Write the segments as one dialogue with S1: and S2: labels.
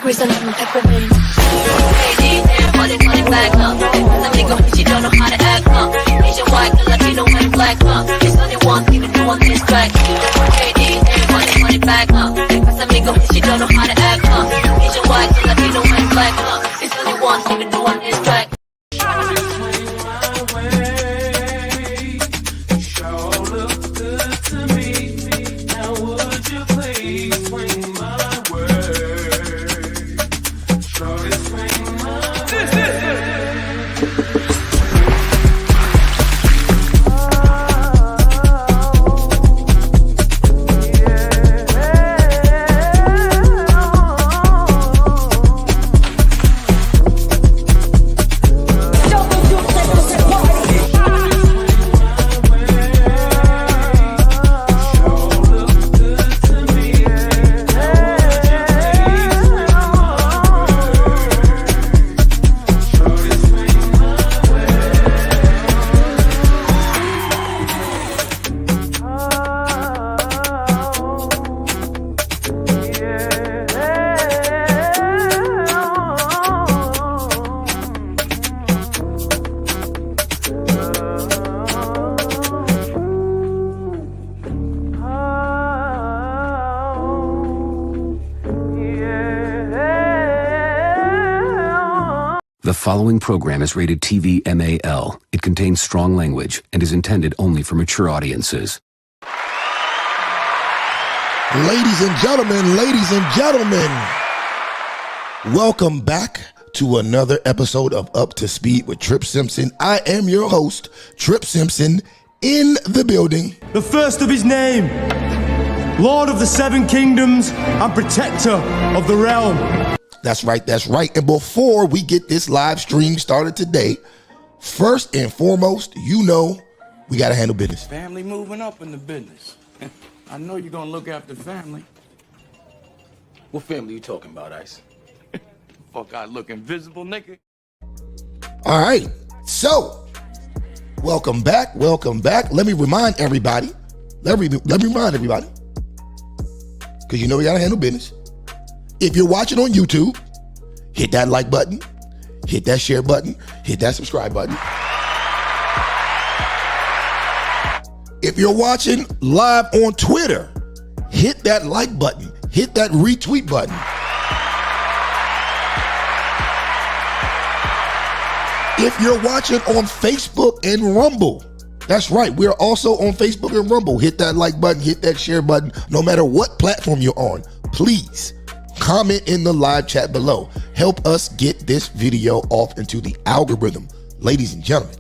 S1: 물살나는 peppermint. Crazy, damn, money back up. Cause amigo, she don't know how to act up. Asian, white, Latino, and black up. She's the only one even doing this track. Crazy, damn, money back up. Cause amigo, she don't know how to act up. Asian, white, Latino, and black up. She's the only one even doing this track.
S2: The following program is rated TV MAL. It contains strong language and is intended only for mature audiences.
S3: Ladies and gentlemen, welcome back to another episode of Up to Speed with Tripp Simpson. I am your host, Tripp Simpson, in the building.
S4: The first of his name, Lord of the Seven Kingdoms and Protector of the Realm.
S3: That's right. And before we get this live stream started today, first and foremost, you know we got to handle business.
S5: Family moving up in the business. I know you're going to look after family.
S6: What family you talking about, Ice?
S5: Fuck, I look invisible, nigga.
S3: All right. So, welcome back. Let me remind everybody. Because you know we got to handle business. If you're watching on YouTube, hit that like button, hit that share button, hit that subscribe button. If you're watching live on Twitter, hit that like button, hit that retweet button. If you're watching on Facebook and Rumble, that's right, we're also on Facebook and Rumble. Hit that like button, hit that share button, no matter what platform you're on. Please comment in the live chat below. Help us get this video off into the algorithm, ladies and gentlemen.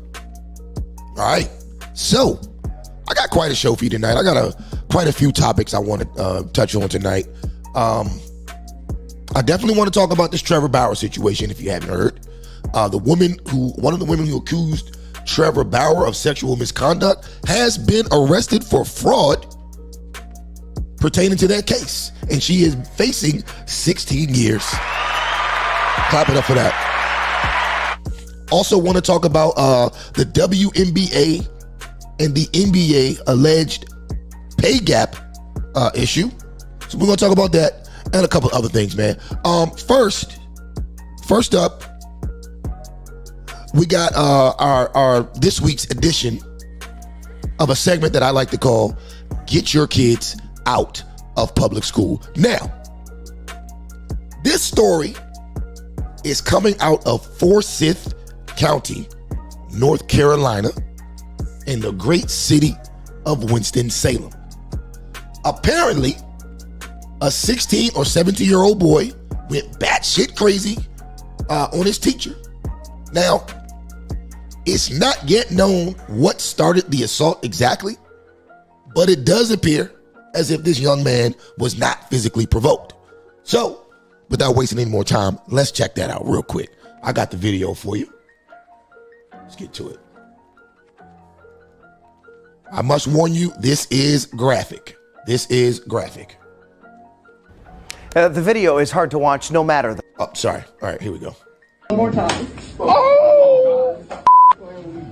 S3: All right, so I got quite a show for you tonight. I got quite a few topics I want to touch on tonight. I definitely want to talk about this Trevor Bauer situation, if you haven't heard. One of the women who accused Trevor Bauer of sexual misconduct has been arrested for fraud pertaining to that case, and she is facing 16 years. Clap it up for that. Also want to talk about the WNBA and the NBA alleged pay gap issue. So we're going to talk about that and a couple other things, man. First up, we got our this week's edition of a segment that I like to call Get Your Kids Out of Public School. Now, this story is coming out of Forsyth County, North Carolina, in the great city of Winston-Salem. Apparently, a 16 or 17-year-old boy went batshit crazy on his teacher. Now, it's not yet known what started the assault exactly, but it does appear as if this young man was not physically provoked. So, without wasting any more time, let's check that out real quick. I got the video for you. Let's get to it. I must warn you, this is graphic. The
S7: video is hard to watch no matter.
S3: Oh, sorry. All right, here we go.
S8: One more time.
S9: Oh!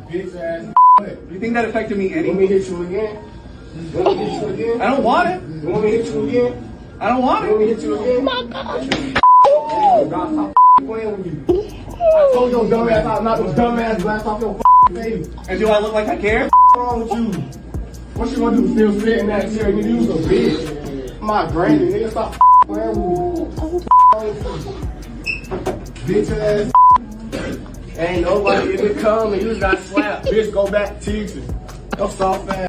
S8: Bitch ass. You think that affected me any?
S9: Want me to hit you again? You want me to hit you again?
S8: I don't want it.
S9: You want me to hit you again?
S8: I don't want
S9: You want me
S8: it.
S9: to hit you again?
S8: My God.
S9: Oh God, stop playing with me. I told your dumb ass I'll knock those dumb ass glass off your face. And do I look like I care? What's wrong with you? What you gonna do? Still sit in that chair? Nigga, you was a bitch. My granny, nigga, stop playing with me. Bitch ass. Ain't nobody in the come and you just got slapped. Bitch, go back to teaching. Yo, soft ass.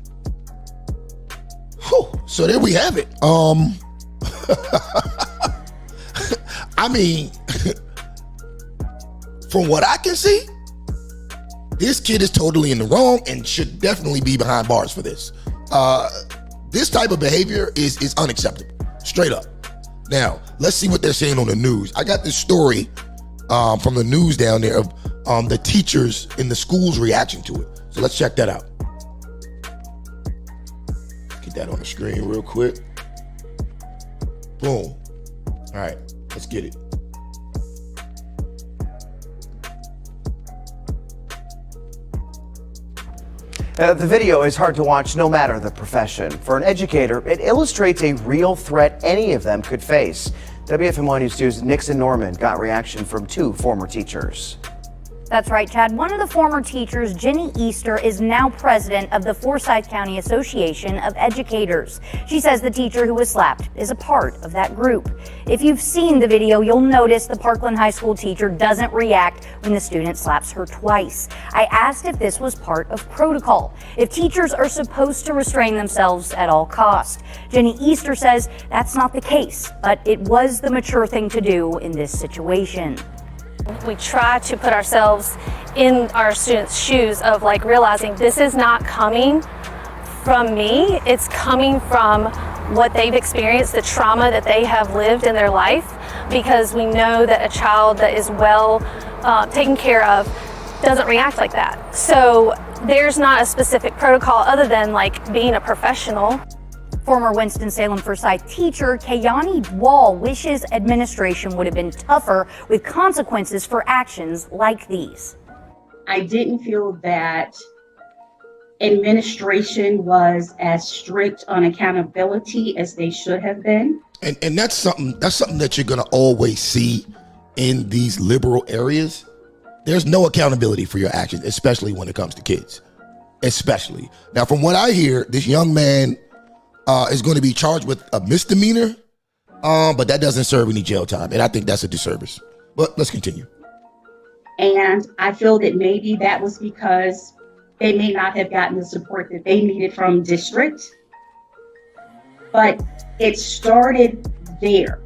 S3: Whew. So there we have it. I mean, from what I can see, this kid is totally in the wrong and should definitely be behind bars for this. This type of behavior is unacceptable, straight up. Now, let's see what they're saying on the news. I got this story from the news down there of the teachers in the school's reaction to it. So let's check that out. Get that on the screen real quick. Boom. All right, let's get it.
S7: The video is hard to watch no matter the profession. For an educator, it illustrates a real threat any of them could face. WFMY News 2's Nixon Norman got reaction from two former teachers.
S10: That's right, Chad. One of the former teachers, Jenny Easter, is now president of the Forsyth County Association of Educators. She says the teacher who was slapped is a part of that group. If you've seen the video, you'll notice the Parkland High School teacher doesn't react when the student slaps her twice. I asked if this was part of protocol, if teachers are supposed to restrain themselves at all costs. Jenny Easter says that's not the case, but it was the mature thing to do in this situation.
S11: We try to put ourselves in our students' shoes of like realizing this is not coming from me, it's coming from what they've experienced, the trauma that they have lived in their life, because we know that a child that is well taken care of doesn't react like that. So there's not a specific protocol other than like being a professional.
S10: Former Winston-Salem Forsyth teacher Kayani Wall wishes administration would have been tougher with consequences for actions like these.
S12: I didn't feel that administration was as strict on accountability as they should have been.
S3: And that's something that you're gonna always see in these liberal areas. There's no accountability for your actions, especially when it comes to kids. Especially. Now, from what I hear, this young man is going to be charged with a misdemeanor, but that doesn't serve any jail time, and I think that's a disservice. But let's continue.
S12: And I feel that maybe that was because they may not have gotten the support that they needed from district, but it started there.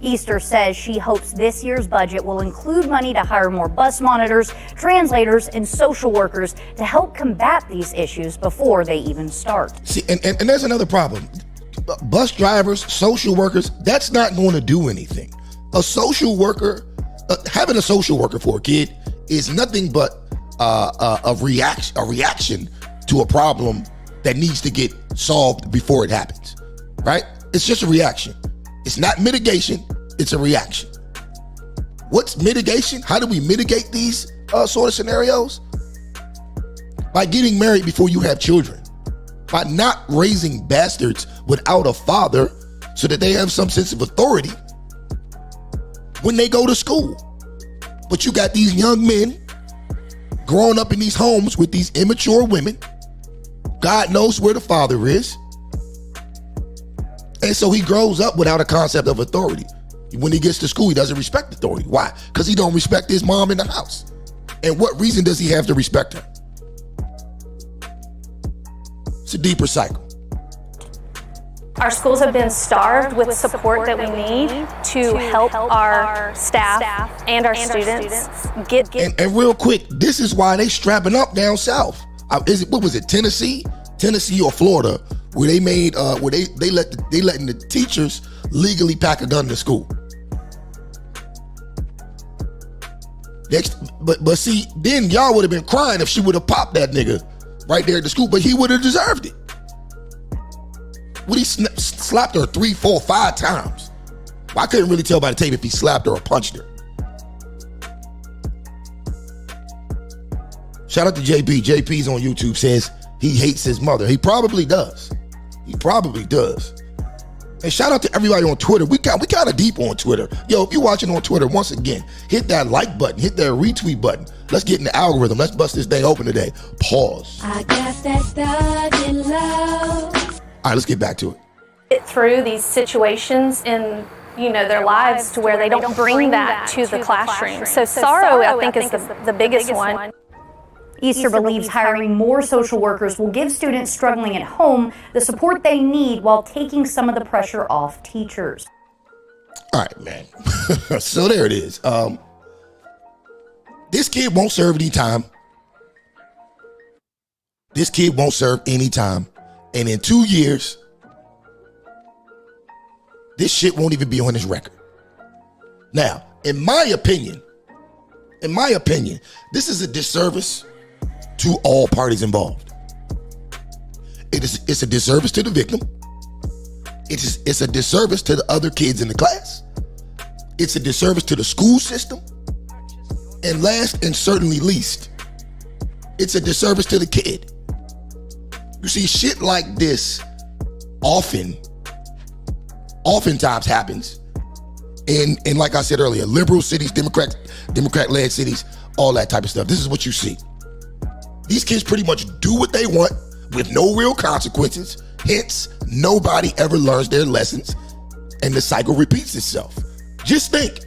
S10: Easter says she hopes this year's budget will include money to hire more bus monitors, translators, and social workers to help combat these issues before they even start.
S3: See, and there's another problem. Bus drivers, social workers, that's not going to do anything. A social worker, having a social worker for a kid is nothing but a reaction to a problem that needs to get solved before it happens, right? It's just a reaction. It's not mitigation, it's a reaction. What's mitigation? How do we mitigate these sort of scenarios? By getting married before you have children. By not raising bastards without a father so that they have some sense of authority when they go to school. But you got these young men growing up in these homes with these immature women. God knows where the father is. And so he grows up without a concept of authority. When he gets to school, he doesn't respect authority. Why? Because he don't respect his mom in the house. And what reason does he have to respect her? It's a deeper cycle.
S11: Our schools have been starved with support that we need to help our staff and our students get.
S3: And real quick, this is why they strapping up down south. What was it, Tennessee or Florida, where they made where they letting the teachers legally pack a gun to school. But see, then y'all would have been crying if she would have popped that nigga right there at the school, but he would have deserved it. Would he slapped her 3, 4, 5 times? Well, I couldn't really tell by the tape if he slapped her or punched her. Shout out to JP. JP's on YouTube, says he hates his mother. He probably does. He probably does. And shout out to everybody on Twitter. We kind of deep on Twitter. Yo, if you're watching on Twitter, once again, hit that like button, hit that retweet button. Let's get in the algorithm. Let's bust this thing open today. Pause.
S1: I got that stuck in love.
S3: All right, let's get back to it.
S11: Get through these situations in their lives to where they don't bring that to the classroom. So sorrow, I think, is the biggest one.
S10: Easter believes hiring more social workers will give students struggling at home the support they need while taking some of the pressure off teachers.
S3: All right, man. So there it is. This kid won't serve any time. This kid won't serve any time. And in 2 years, this shit won't even be on his record. Now, in my opinion, this is a disservice to all parties involved. It's a disservice to the victim. It's a disservice to the other kids in the class. It's a disservice to the school system. And last and certainly least, it's a disservice to the kid. You see, shit like this oftentimes happens in like I said earlier, liberal cities, Democrat-led cities, all that type of stuff. This is what you see. These kids pretty much do what they want with no real consequences. Hence, nobody ever learns their lessons, and the cycle repeats itself. Just think,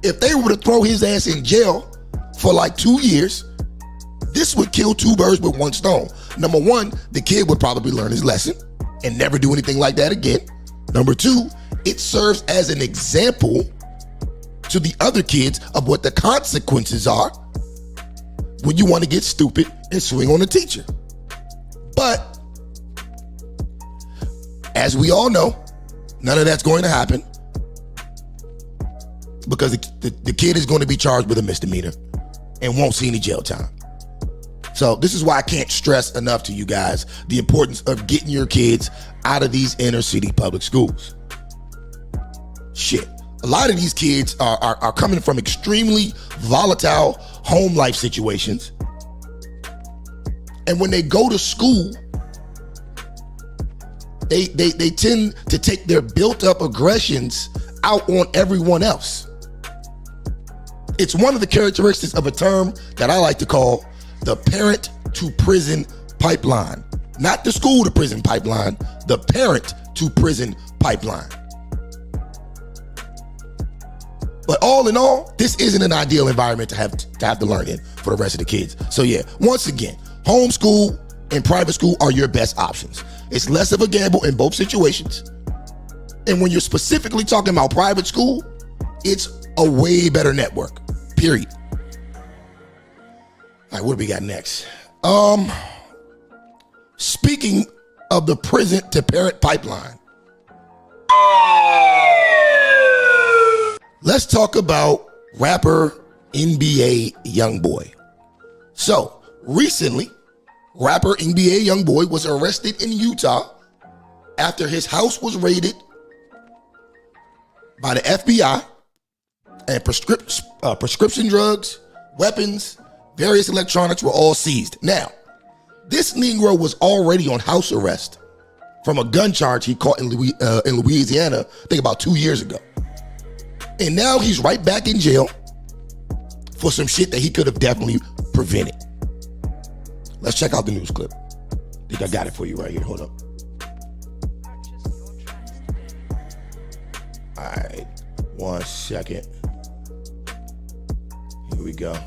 S3: if they were to throw his ass in jail for like 2 years, this would kill two birds with one stone. Number one, the kid would probably learn his lesson and never do anything like that again. Number two, it serves as an example to the other kids of what the consequences are when you want to get stupid and swing on a teacher. But as we all know, none of that's going to happen because the kid is going to be charged with a misdemeanor and won't see any jail time. So this is why I can't stress enough to you guys the importance of getting your kids out of these inner city public schools. Shit. A lot of these kids are coming from extremely volatile home life situations. And when they go to school, they tend to take their built-up aggressions out on everyone else. It's one of the characteristics of a term that I like to call the parent to prison pipeline. Not the school to prison pipeline, the parent to prison pipeline. But all in all, this isn't an ideal environment to have to learn in for the rest of the kids. So yeah, once again, homeschool and private school are your best options. It's less of a gamble in both situations. And when you're specifically talking about private school, it's a way better network, period. All right, what do we got next? Speaking of the prison to parent pipeline, let's talk about rapper NBA Youngboy. So recently, rapper NBA Youngboy was arrested in Utah after his house was raided by the FBI and prescription drugs, weapons, various electronics were all seized. Now, this Negro was already on house arrest from a gun charge he caught in Louisiana, I think about 2 years ago. And now he's right back in jail for some shit that he could have definitely prevented. Let's check out the news clip. I think I got it for you right here. Hold up. All right, 1 second. Here we go.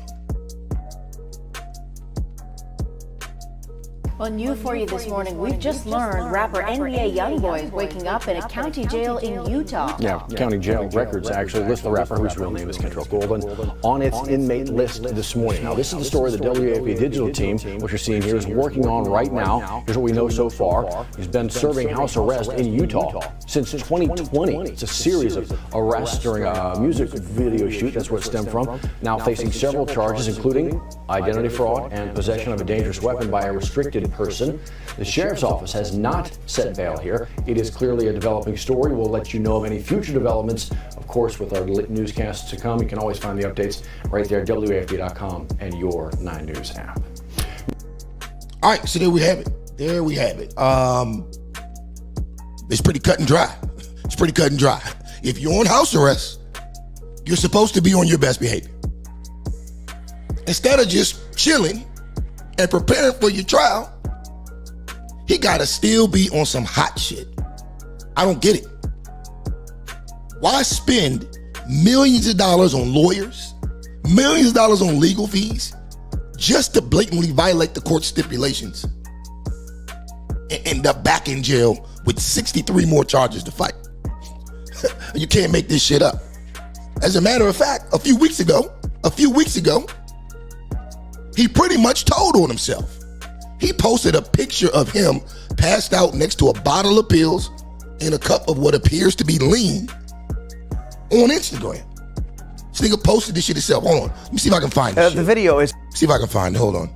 S13: On New For You this morning, we've just learned rapper NBA Youngboy is waking up in a county jail in Utah.
S14: Yeah, county jail records actually list the rapper, whose real name is Kentrell Golden, on its inmate list this morning. Now, this is the story the WAP digital team, which you're seeing here, is working on right now. Here's what we know so far. He's been serving house arrest in Utah since 2020. It's a series of arrests during a music video shoot. That's where it stemmed from. Now facing several charges, including identity fraud and possession of a dangerous weapon by a restricted person. The sheriff's office has not set bail here. It is clearly a developing story. We'll let you know of any future developments, of course, with our newscasts to come. You can always find the updates right there at WAFB.com and your 9 News app.
S3: All right, so there we have it. It's pretty cut and dry. It's pretty cut and dry. If you're on house arrest, you're supposed to be on your best behavior. Instead of just chilling and preparing for your trial, he gotta still be on some hot shit. I don't get it. Why spend millions of dollars on lawyers, millions of dollars on legal fees, just to blatantly violate the court stipulations and end up back in jail with 63 more charges to fight? You can't make this shit up. As a matter of fact, a few weeks ago, he pretty much told on himself. He posted a picture of him passed out next to a bottle of pills and a cup of what appears to be lean on Instagram. This nigga posted this shit himself. Hold on. Let me see if I can find this shit.
S7: The video is...
S3: See if I can find it. Hold on.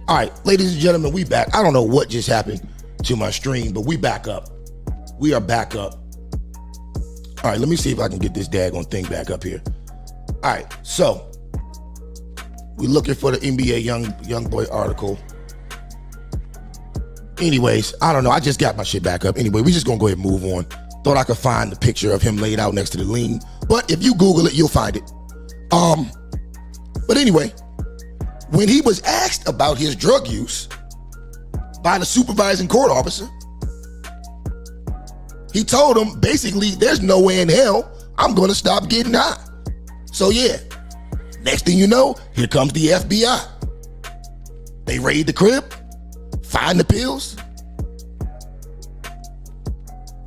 S3: All right, ladies and gentlemen, we back. I don't know what just happened to my stream, but we back up. We are back up. All right, let me see if I can get this daggone thing back up here. All right, so we're looking for the NBA young boy article. Anyways, I don't know. I just got my shit back up. Anyway, we just gonna go ahead and move on. Thought I could find the picture of him laid out next to the lean, but if you Google it, you'll find it. But anyway, when he was asked about his drug use by the supervising court officer, he told him basically, there's no way in hell I'm gonna stop getting high. So yeah, next thing you know, here comes the FBI. They raid the crib, find the pills,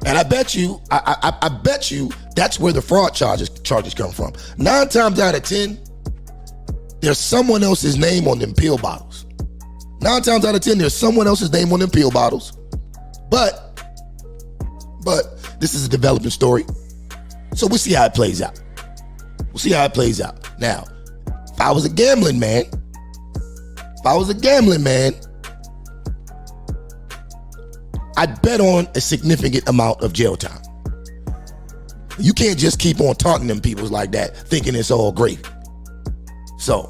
S3: and I bet you that's where the fraud charges come from. 9 times out of 10, there's someone else's name on them pill bottles. 9 times out of 10, there's someone else's name on them pill bottles. But this is a developing story. So we'll see how it plays out. Now, if I was a gambling man, I'd bet on a significant amount of jail time. You can't just keep on taunting them peoples like that, thinking it's all great. So,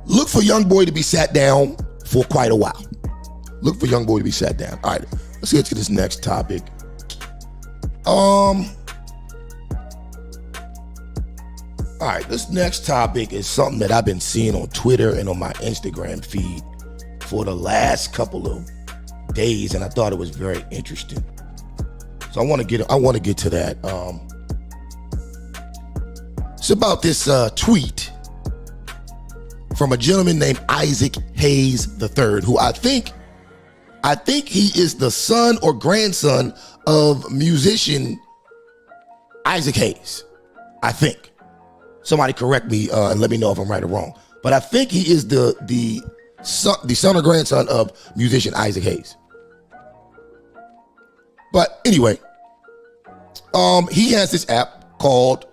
S3: look for young boy to be sat down for quite a while. All right, let's get to this next topic. All right, this next topic is something that I've been seeing on Twitter and on my Instagram feed for the last couple of days, and I thought it was very interesting. So I want to get to that. It's about this tweet from a gentleman named Isaac Hayes III, who I think he is the son or grandson of musician Isaac Hayes. I think. Somebody correct me and let me know if I'm right or wrong. But I think he is the son or grandson of musician Isaac Hayes. But anyway, he has this app called,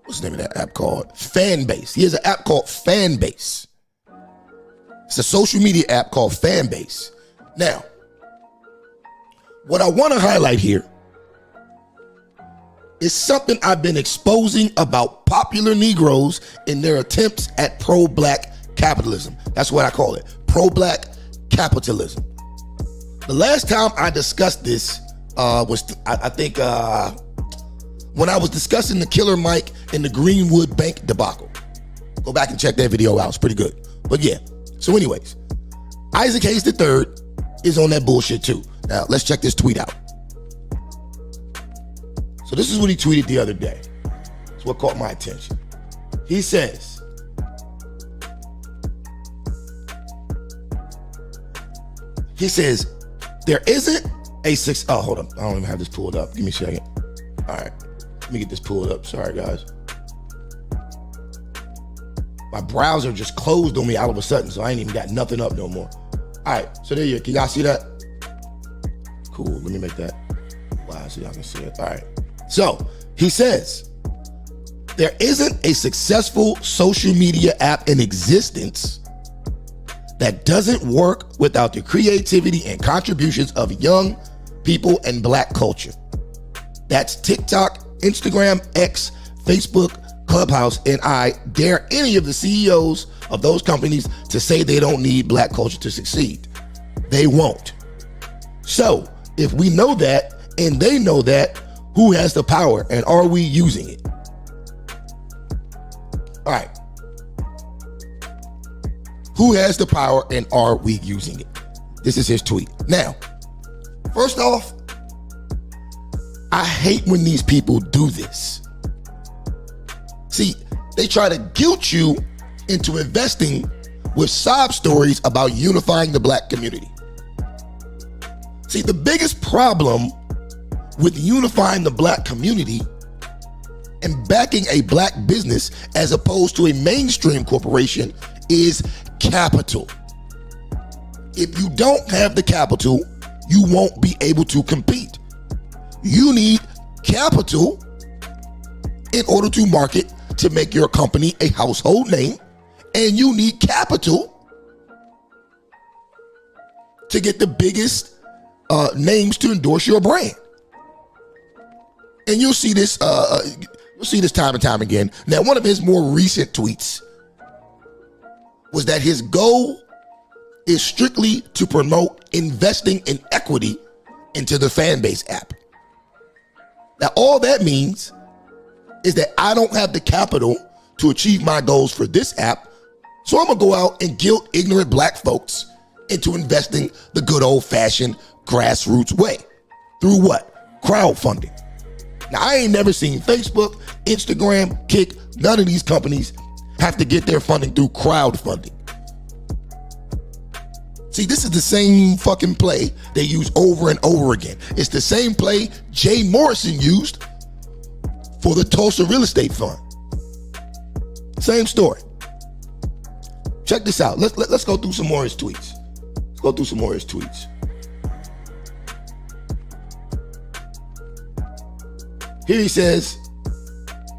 S3: what's the name of that app called? Fanbase. He has an app called Fanbase. It's a social media app called Fanbase. Now, what I want to highlight here is something I've been exposing about popular Negroes in their attempts at pro-black capitalism. That's what I call it, pro-black capitalism. The last time I discussed this was, I think, when I was discussing the Killer Mike and the Greenwood Bank debacle. Go back and check that video out. It's pretty good. But yeah. So anyways, Isaac Hayes III is on that bullshit too. Now let's check this tweet out. So this is what he tweeted the other day. It's what caught my attention. He says, there isn't a six. Oh, hold up. I don't even have this pulled up. Give me a second. All right. Let me get this pulled up. Sorry, guys. My browser just closed on me all of a sudden, so I ain't even got nothing up no more. All right. So there you go. Can y'all see that? Cool. Let me make that wide so y'all can see it. All right. So he says, there isn't a successful social media app in existence that doesn't work without the creativity and contributions of young people and Black culture. That's TikTok, Instagram, X, Facebook, Clubhouse, and I dare any of the CEOs of those companies to say they don't need Black culture to succeed. They won't. So if we know that and they know that, who has the power and are we using it? All right. Who has the power and are we using it? This is his tweet. Now, first off, I hate when these people do this. See, they try to guilt you into investing with sob stories about unifying the Black community. See, the biggest problem with unifying the Black community and backing a Black business as opposed to a mainstream corporation is capital. If you don't have the capital, you won't be able to compete. You need capital in order to market, to make your company a household name, and you need capital to get the biggest names to endorse your brand. And you'll see this time and time again. Now, one of his more recent tweets was that his goal is strictly to promote investing in equity into the Fanbase app. Now, all that means is that I don't have the capital to achieve my goals for this app, so I'm gonna go out and guilt ignorant Black folks into investing the good old-fashioned grassroots way. Through what? Crowdfunding. Now, I ain't never seen Facebook, Instagram, Kick, none of these companies have to get their funding through crowdfunding. See, this is the same fucking play they use over and over again. It's the same play Jay Morrison used for the Tulsa Real Estate Fund. Same story. Check this out. Let's go through some more of his tweets. Let's go through some more of his tweets. Here he says,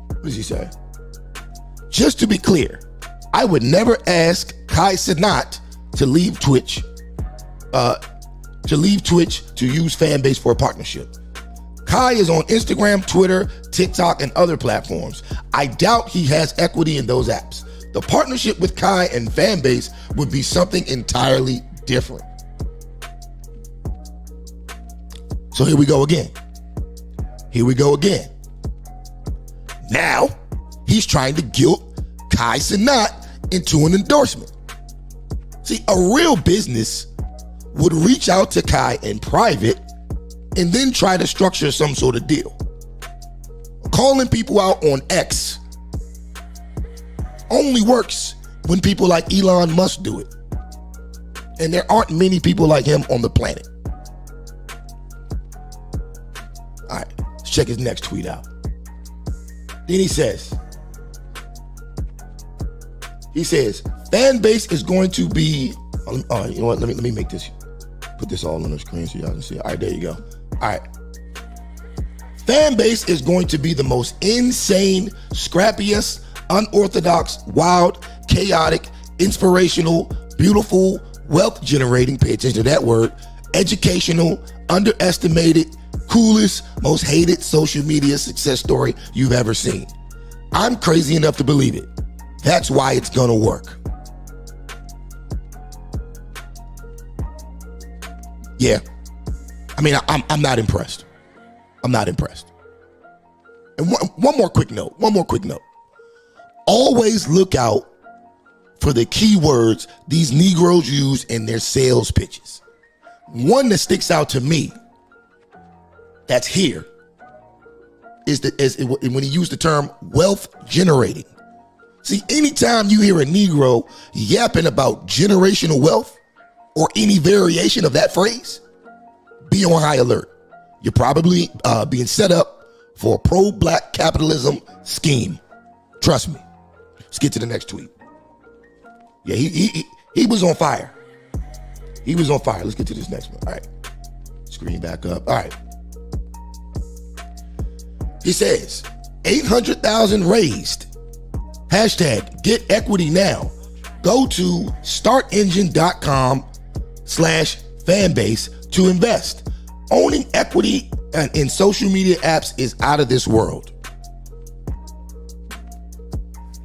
S3: what does he say? Just to be clear, I would never ask Keyz to leave Twitch, to use Fanbase for a partnership. Keyz is on Instagram, Twitter, TikTok, and other platforms. I doubt he has equity in those apps. The partnership with Keyz and Fanbase would be something entirely different. So here we go again. Now, he's trying to guilt Keyz into an endorsement. See, a real business would reach out to Keyz in private and then try to structure some sort of deal. Calling people out on X only works when people like Elon Musk do it. And there aren't many people like him on the planet. All right, let's check his next tweet out. Then he says, Fanbase is going to be, you know what, let me make this, put this all on the screen so y'all can see it. All right, there you go. All right. Fanbase is going to be the most insane, scrappiest, unorthodox, wild, chaotic, inspirational, beautiful, wealth-generating, pay attention to that word, educational, underestimated, coolest, most hated social media success story you've ever seen. I'm crazy enough to believe it. That's why it's gonna work. Yeah. I mean, I'm not impressed. I'm not impressed. And one more quick note. Always look out for the keywords these Negroes use in their sales pitches. One that sticks out to me that's here when he used the term wealth generating. See, anytime you hear a Negro yapping about generational wealth or any variation of that phrase, be on high alert. You're probably being set up for a pro-black capitalism scheme. Trust me. Let's get to the next tweet. Yeah, he was on fire. He was on fire. Let's get to this next one. All right. Screen back up. All right. He says, 800,000 raised. Hashtag get equity now. Go to startengine.com/fanbase to invest. Owning equity in social media apps is out of this world.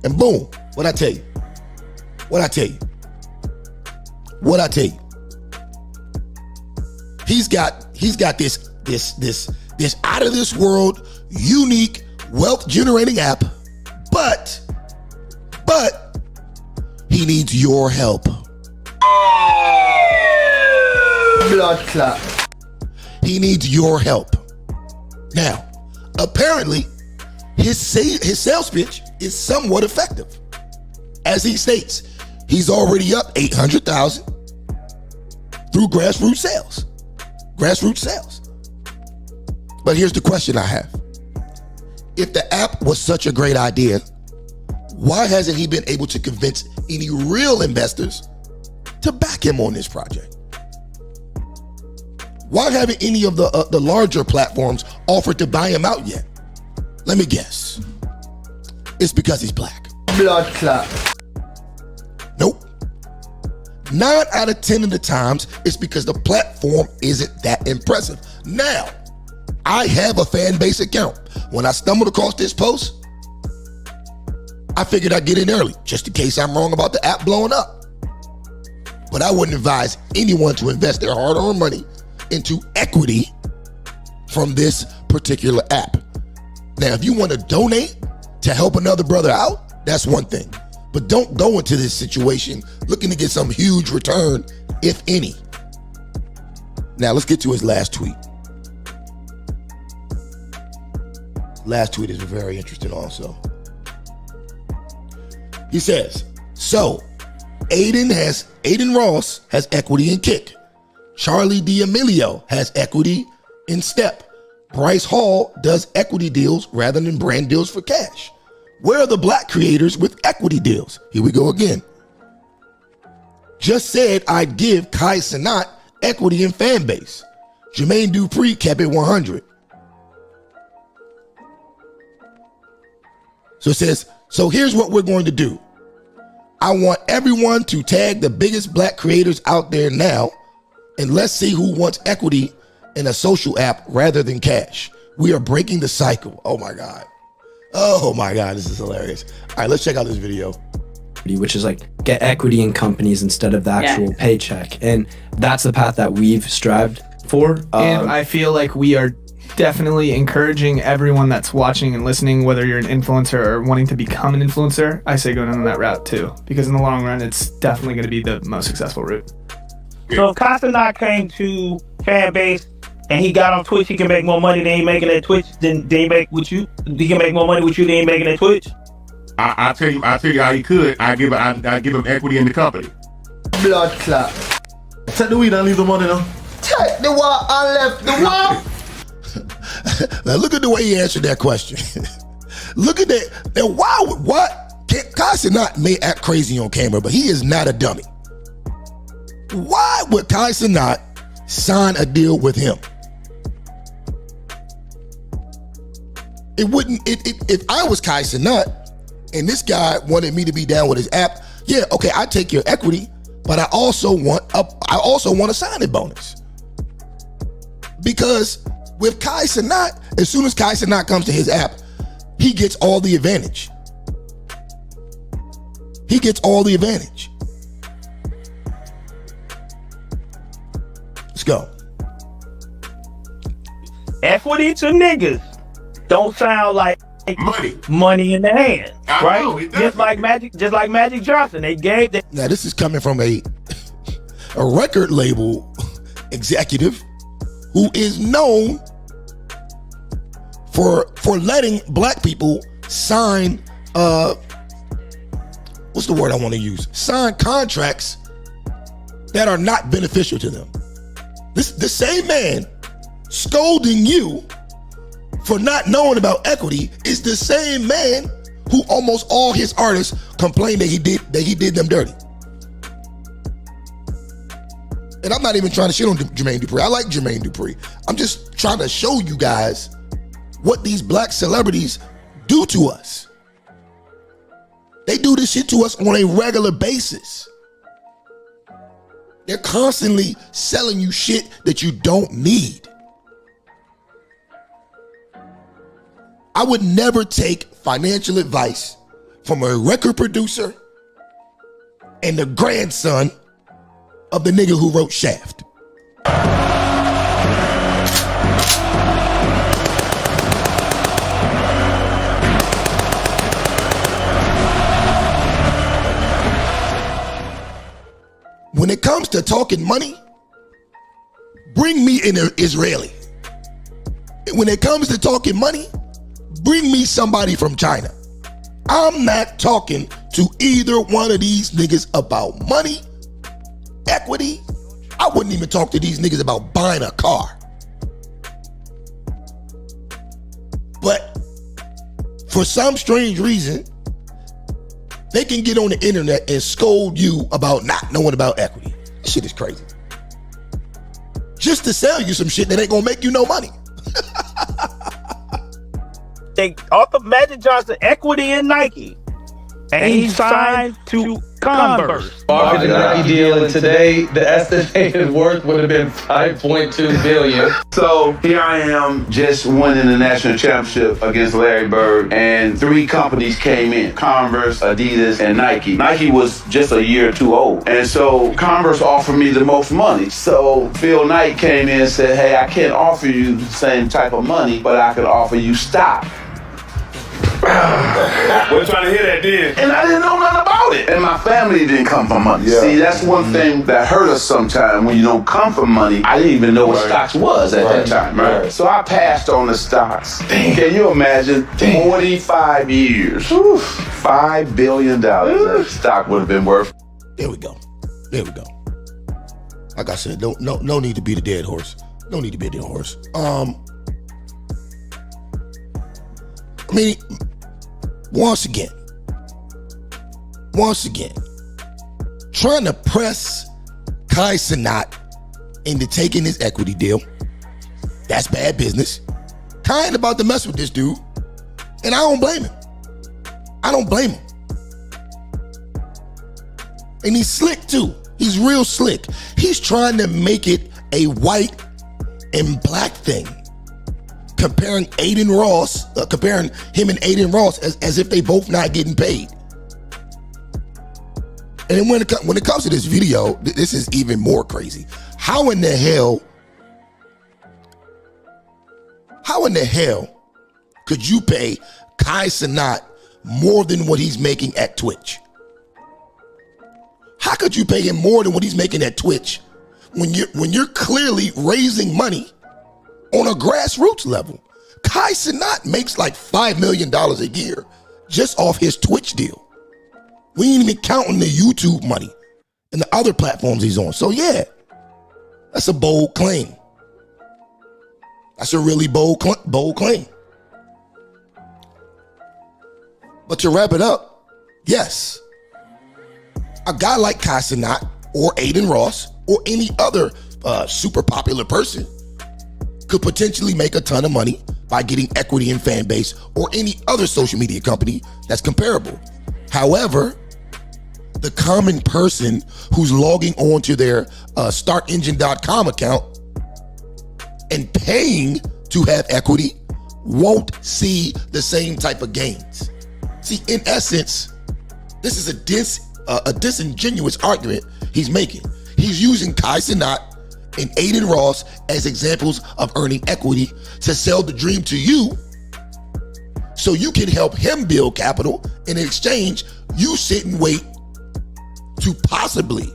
S3: And boom, what'd I tell you? What'd I tell you? What'd I tell you? He's got this out of this world, unique wealth generating app, but he needs your help.
S7: Blood clot.
S3: He needs your help. Now, apparently, his sales pitch is somewhat effective. As he states, he's already up 800,000 through grassroots sales. But here's the question I have. If the app was such a great idea, why hasn't he been able to convince any real investors to back him on this project? Why haven't any of the larger platforms offered to buy him out yet? Let me guess. It's because he's black.
S7: Blood clot.
S3: Nope. 9 out of 10 of the times, it's because the platform isn't that impressive. Now, I have a fan base account. When I stumbled across this post, I figured I'd get in early, just in case I'm wrong about the app blowing up. But I wouldn't advise anyone to invest their hard-earned money into equity from this particular app. Now, if you want to donate to help another brother out, that's one thing. But don't go into this situation looking to get some huge return, if any. Now, let's get to his last tweet. Last tweet is very interesting also. He says, so Aiden Ross has equity in Kick. Charlie D'Amelio has equity in Step. Bryce Hall does equity deals rather than brand deals for cash. Where are the black creators with equity deals? Here we go again. Just said I'd give Keyz Sanat equity in fan base. Jermaine Dupri kept it 100. So it says, so here's what we're going to do. I want everyone to tag the biggest black creators out there now, and let's see who wants equity in a social app rather than cash. We are breaking the cycle. Oh my God. Oh my God, this is hilarious. All right, let's check out this video.
S15: Which is like get equity in companies instead of the actual paycheck. And that's the path that we've strived for.
S16: And I feel like we are definitely encouraging everyone that's watching and listening, whether you're an influencer or wanting to become an influencer, I say go down that route too. Because in the long run, it's definitely going to be the most successful route.
S17: So if Keyz Sanat came to fan base and he got on Twitch, he can make more money than he making at Twitch than he make with you. He can make more money with you than he making at Twitch.
S18: I'll tell you how he could. I give him equity in the company.
S7: Blood clot.
S19: Take the weed and leave the money now.
S7: Take the what and left the what?
S3: Now look at the way he answered that question. Look at that. Now Keyz Sanat may act crazy on camera, but he is not a dummy. Why would Keyz Sanat sign a deal with him? It wouldn't. If I was Keyz Sanat and this guy wanted me to be down with his app, yeah, okay, I take your equity, but I also want a signing bonus. Because with Keyz Sanat, as soon as Keyz Sanat comes to his app, he gets all the advantage. He gets all the advantage. Let's go.
S17: Equity to niggas don't sound like money in the hand, right? Just like Magic Johnson, they gave that.
S3: Now this is coming from a record label executive who is known for letting black people sign what's the word I want to use? Sign contracts that are not beneficial to them. The same man scolding you for not knowing about equity is the same man who almost all his artists complain that he did them dirty. And I'm not even trying to shit on Jermaine Dupri. I like Jermaine Dupri. I'm just trying to show you guys what these black celebrities do to us. They do this shit to us on a regular basis. They're constantly selling you shit that you don't need. I would never take financial advice from a record producer and the grandson of the nigga who wrote Shaft. When it comes to talking money, bring me an Israeli. When it comes to talking money, bring me somebody from China. I'm not talking to either one of these niggas about money, equity. I wouldn't even talk to these niggas about buying a car. But for some strange reason, they can get on the internet and scold you about not knowing about equity. This shit is crazy. Just to sell you some shit that ain't gonna make you no money.
S17: They offered Magic Johnson equity in Nike, and he signed to Converse.
S20: Offered the Nike deal, and today the estimated worth would have been $5.2 billion.
S21: So here I am, just winning the national championship against Larry Bird, and 3 companies came in: Converse, Adidas, and Nike. Nike was just a year or 2 old, and so Converse offered me the most money. So Phil Knight came in and said, "Hey, I can't offer you the same type of money, but I can offer you stock."
S18: We're trying to hear that then.
S21: And I didn't know nothing about it. And my family didn't come from money. Yeah. See, that's one thing that hurt us sometimes when you don't come from money. I didn't even know what stocks was at that time, right? So I passed on the stocks. Damn. Can you imagine? 45 years. $5 billion that stock would have been worth.
S3: There we go. There we go. Like I said, no need to be the dead horse. No need to be a dead horse. I mean, once again, trying to press Keyz into taking his equity deal, that's bad business. Keyz ain't about to mess with this dude, and I don't blame him. I don't blame him. And he's slick too. He's real slick. He's trying to make it a white and black thing. Comparing him and Aiden Ross as if they both not getting paid. And when it comes to this video, this is even more crazy. How in the hell could you pay Keyz more than what he's making at Twitch? How could you pay him more than what he's making at Twitch when you're clearly raising money on a grassroots level? Keyz makes like $5 million a year just off his Twitch deal. We ain't even counting the YouTube money and the other platforms he's on. So yeah, that's a bold claim. That's a really bold claim. But to wrap it up, yes, a guy like Keyz or Aiden Ross or any other super popular person could potentially make a ton of money by getting equity in fan base or any other social media company that's comparable. However, the common person who's logging on to their startengine.com account and paying to have equity won't see the same type of gains. See, in essence, this is a disingenuous argument he's making. He's using Keyz and Aiden Ross as examples of earning equity to sell the dream to you so you can help him build capital. And in exchange, you sit and wait to possibly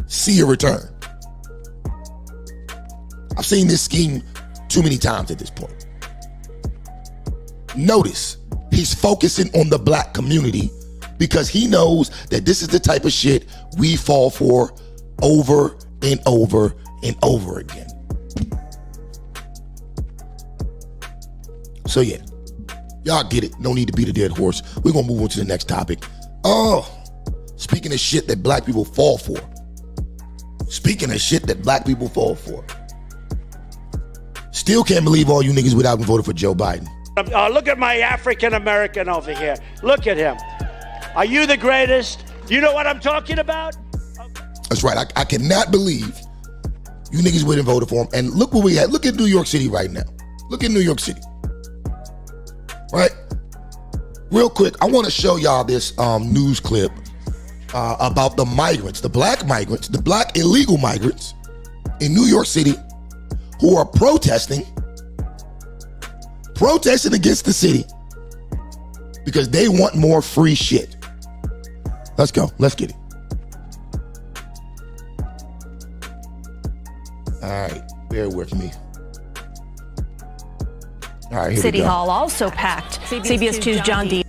S3: see a return. I've seen this scheme too many times at this point. Notice, he's focusing on the black community because he knows that this is the type of shit we fall for over and over and over again. So yeah, y'all get it. No need to beat a dead horse. We're gonna move on to the next topic. Oh, speaking of shit that black people fall for. Speaking of shit that black people fall for. Still can't believe all you niggas without voting for Joe Biden.
S2: Look at my African American over here. Look at him. Are you the greatest? You know what I'm talking about?
S3: That's right. I cannot believe you niggas went and voted for him. And look where we at. Look at New York City right now. Look at New York City. Right? Real quick, I want to show y'all this news clip about the migrants, the black migrants, the black illegal migrants in New York City who are protesting against the city because they want more free shit. Let's go. Let's get it. All right. Bear with me. All right, here
S22: City
S3: we go.
S22: Hall also packed. CBS 2's John D.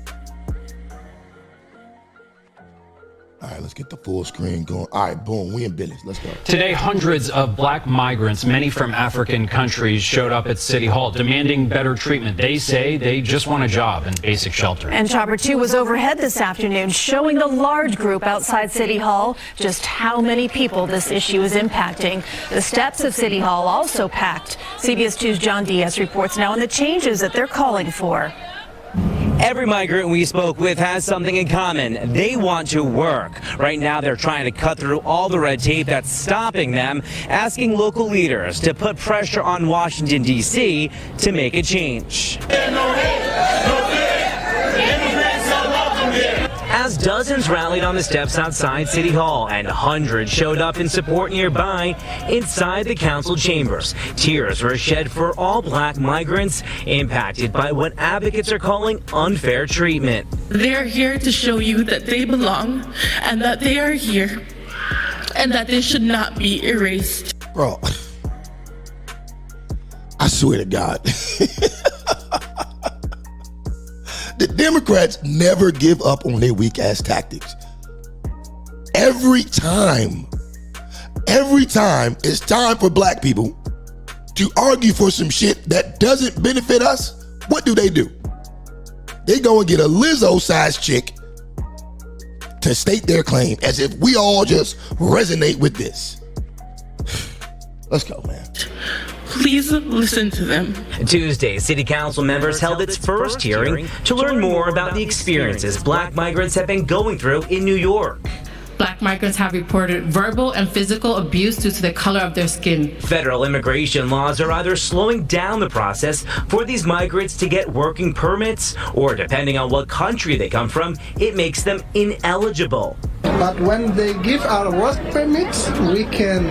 S3: All right, let's get the full screen going. All right, boom, we in business. Let's go.
S23: Today, hundreds of black migrants, many from African countries, showed up at City Hall demanding better treatment. They say they just want a job and basic shelter.
S22: And Chopper 2 was overhead this afternoon, showing the large group outside City Hall just how many people this issue is impacting. The steps of City Hall also packed. CBS 2's John Diaz reports now on the changes that they're calling for.
S24: Every migrant we spoke with has something in common. They want to work. Right now, they're trying to cut through all the red tape that's stopping them, asking local leaders to put pressure on Washington, D.C. to make a change. As dozens rallied on the steps outside City Hall and hundreds showed up in support nearby inside the council chambers, tears were shed for all black migrants impacted by what advocates are calling unfair treatment.
S25: They're here to show you that they belong and that they are here and that they should not be erased.
S3: Bro, I swear to God. The Democrats never give up on their weak ass tactics. Every time it's time for black people to argue for some shit that doesn't benefit us, what do? They go and get a Lizzo-sized chick to state their claim as if we all just resonate with this. Let's go, man.
S25: Please listen to them.
S24: Tuesday, City Council members held its first hearing to learn more about the experiences black migrants have been going through in New York.
S25: Black migrants have reported verbal and physical abuse due to the color of their skin.
S24: Federal immigration laws are either slowing down the process for these migrants to get working permits, or depending on what country they come from, it makes them ineligible.
S26: But when they give our work permits, we can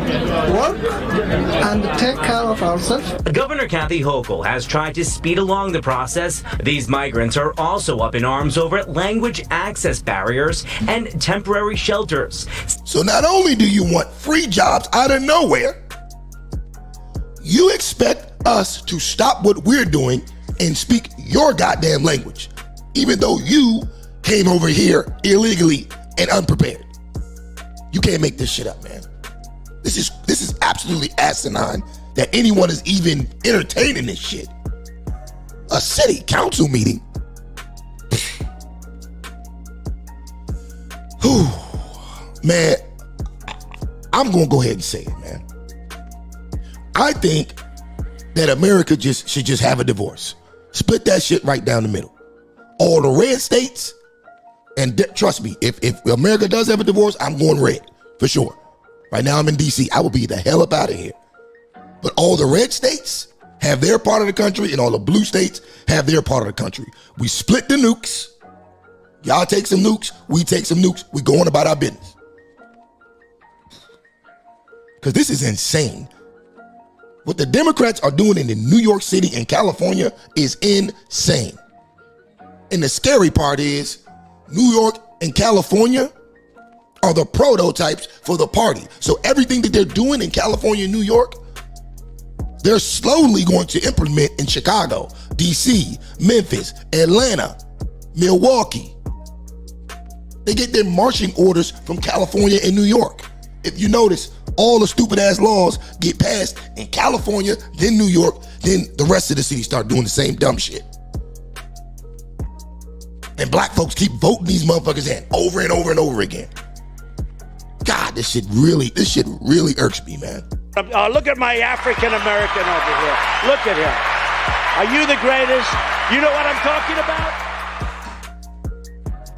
S26: work and take care of ourselves.
S24: Governor Kathy Hochul has tried to speed along the process. These migrants are also up in arms over language access barriers and temporary shelters.
S3: So not only do you want free jobs out of nowhere, you expect us to stop what we're doing and speak your goddamn language, even though you came over here illegally and unprepared. You can't make this shit up, man. This is absolutely asinine that anyone is even entertaining this shit. A city council meeting. Whew. Man, I'm gonna go ahead and say it, man. I think that America should just have a divorce. Split that shit right down the middle. All the red states, and trust me, if America does have a divorce, I'm going red, for sure. Right now I'm in D.C. I will be the hell up out of here. But all the red states have their part of the country, and all the blue states have their part of the country. We split the nukes. Y'all take some nukes, we take some nukes. We go on about our business. Because this is insane. What the Democrats are doing in New York City and California is insane. And the scary part is, New York and California are the prototypes for the party. So everything that they're doing in California and New York, they're slowly going to implement in Chicago. DC, Memphis, Atlanta, Milwaukee. They get their marching orders from California and New York. If you notice, all the stupid ass laws get passed in California, then New York, then the rest of the city start doing the same dumb shit. And black folks keep voting these motherfuckers in over and over and over again. God, this shit really irks me, man.
S2: Look at my African American over here. Look at him. Are you the greatest? You know what I'm talking about?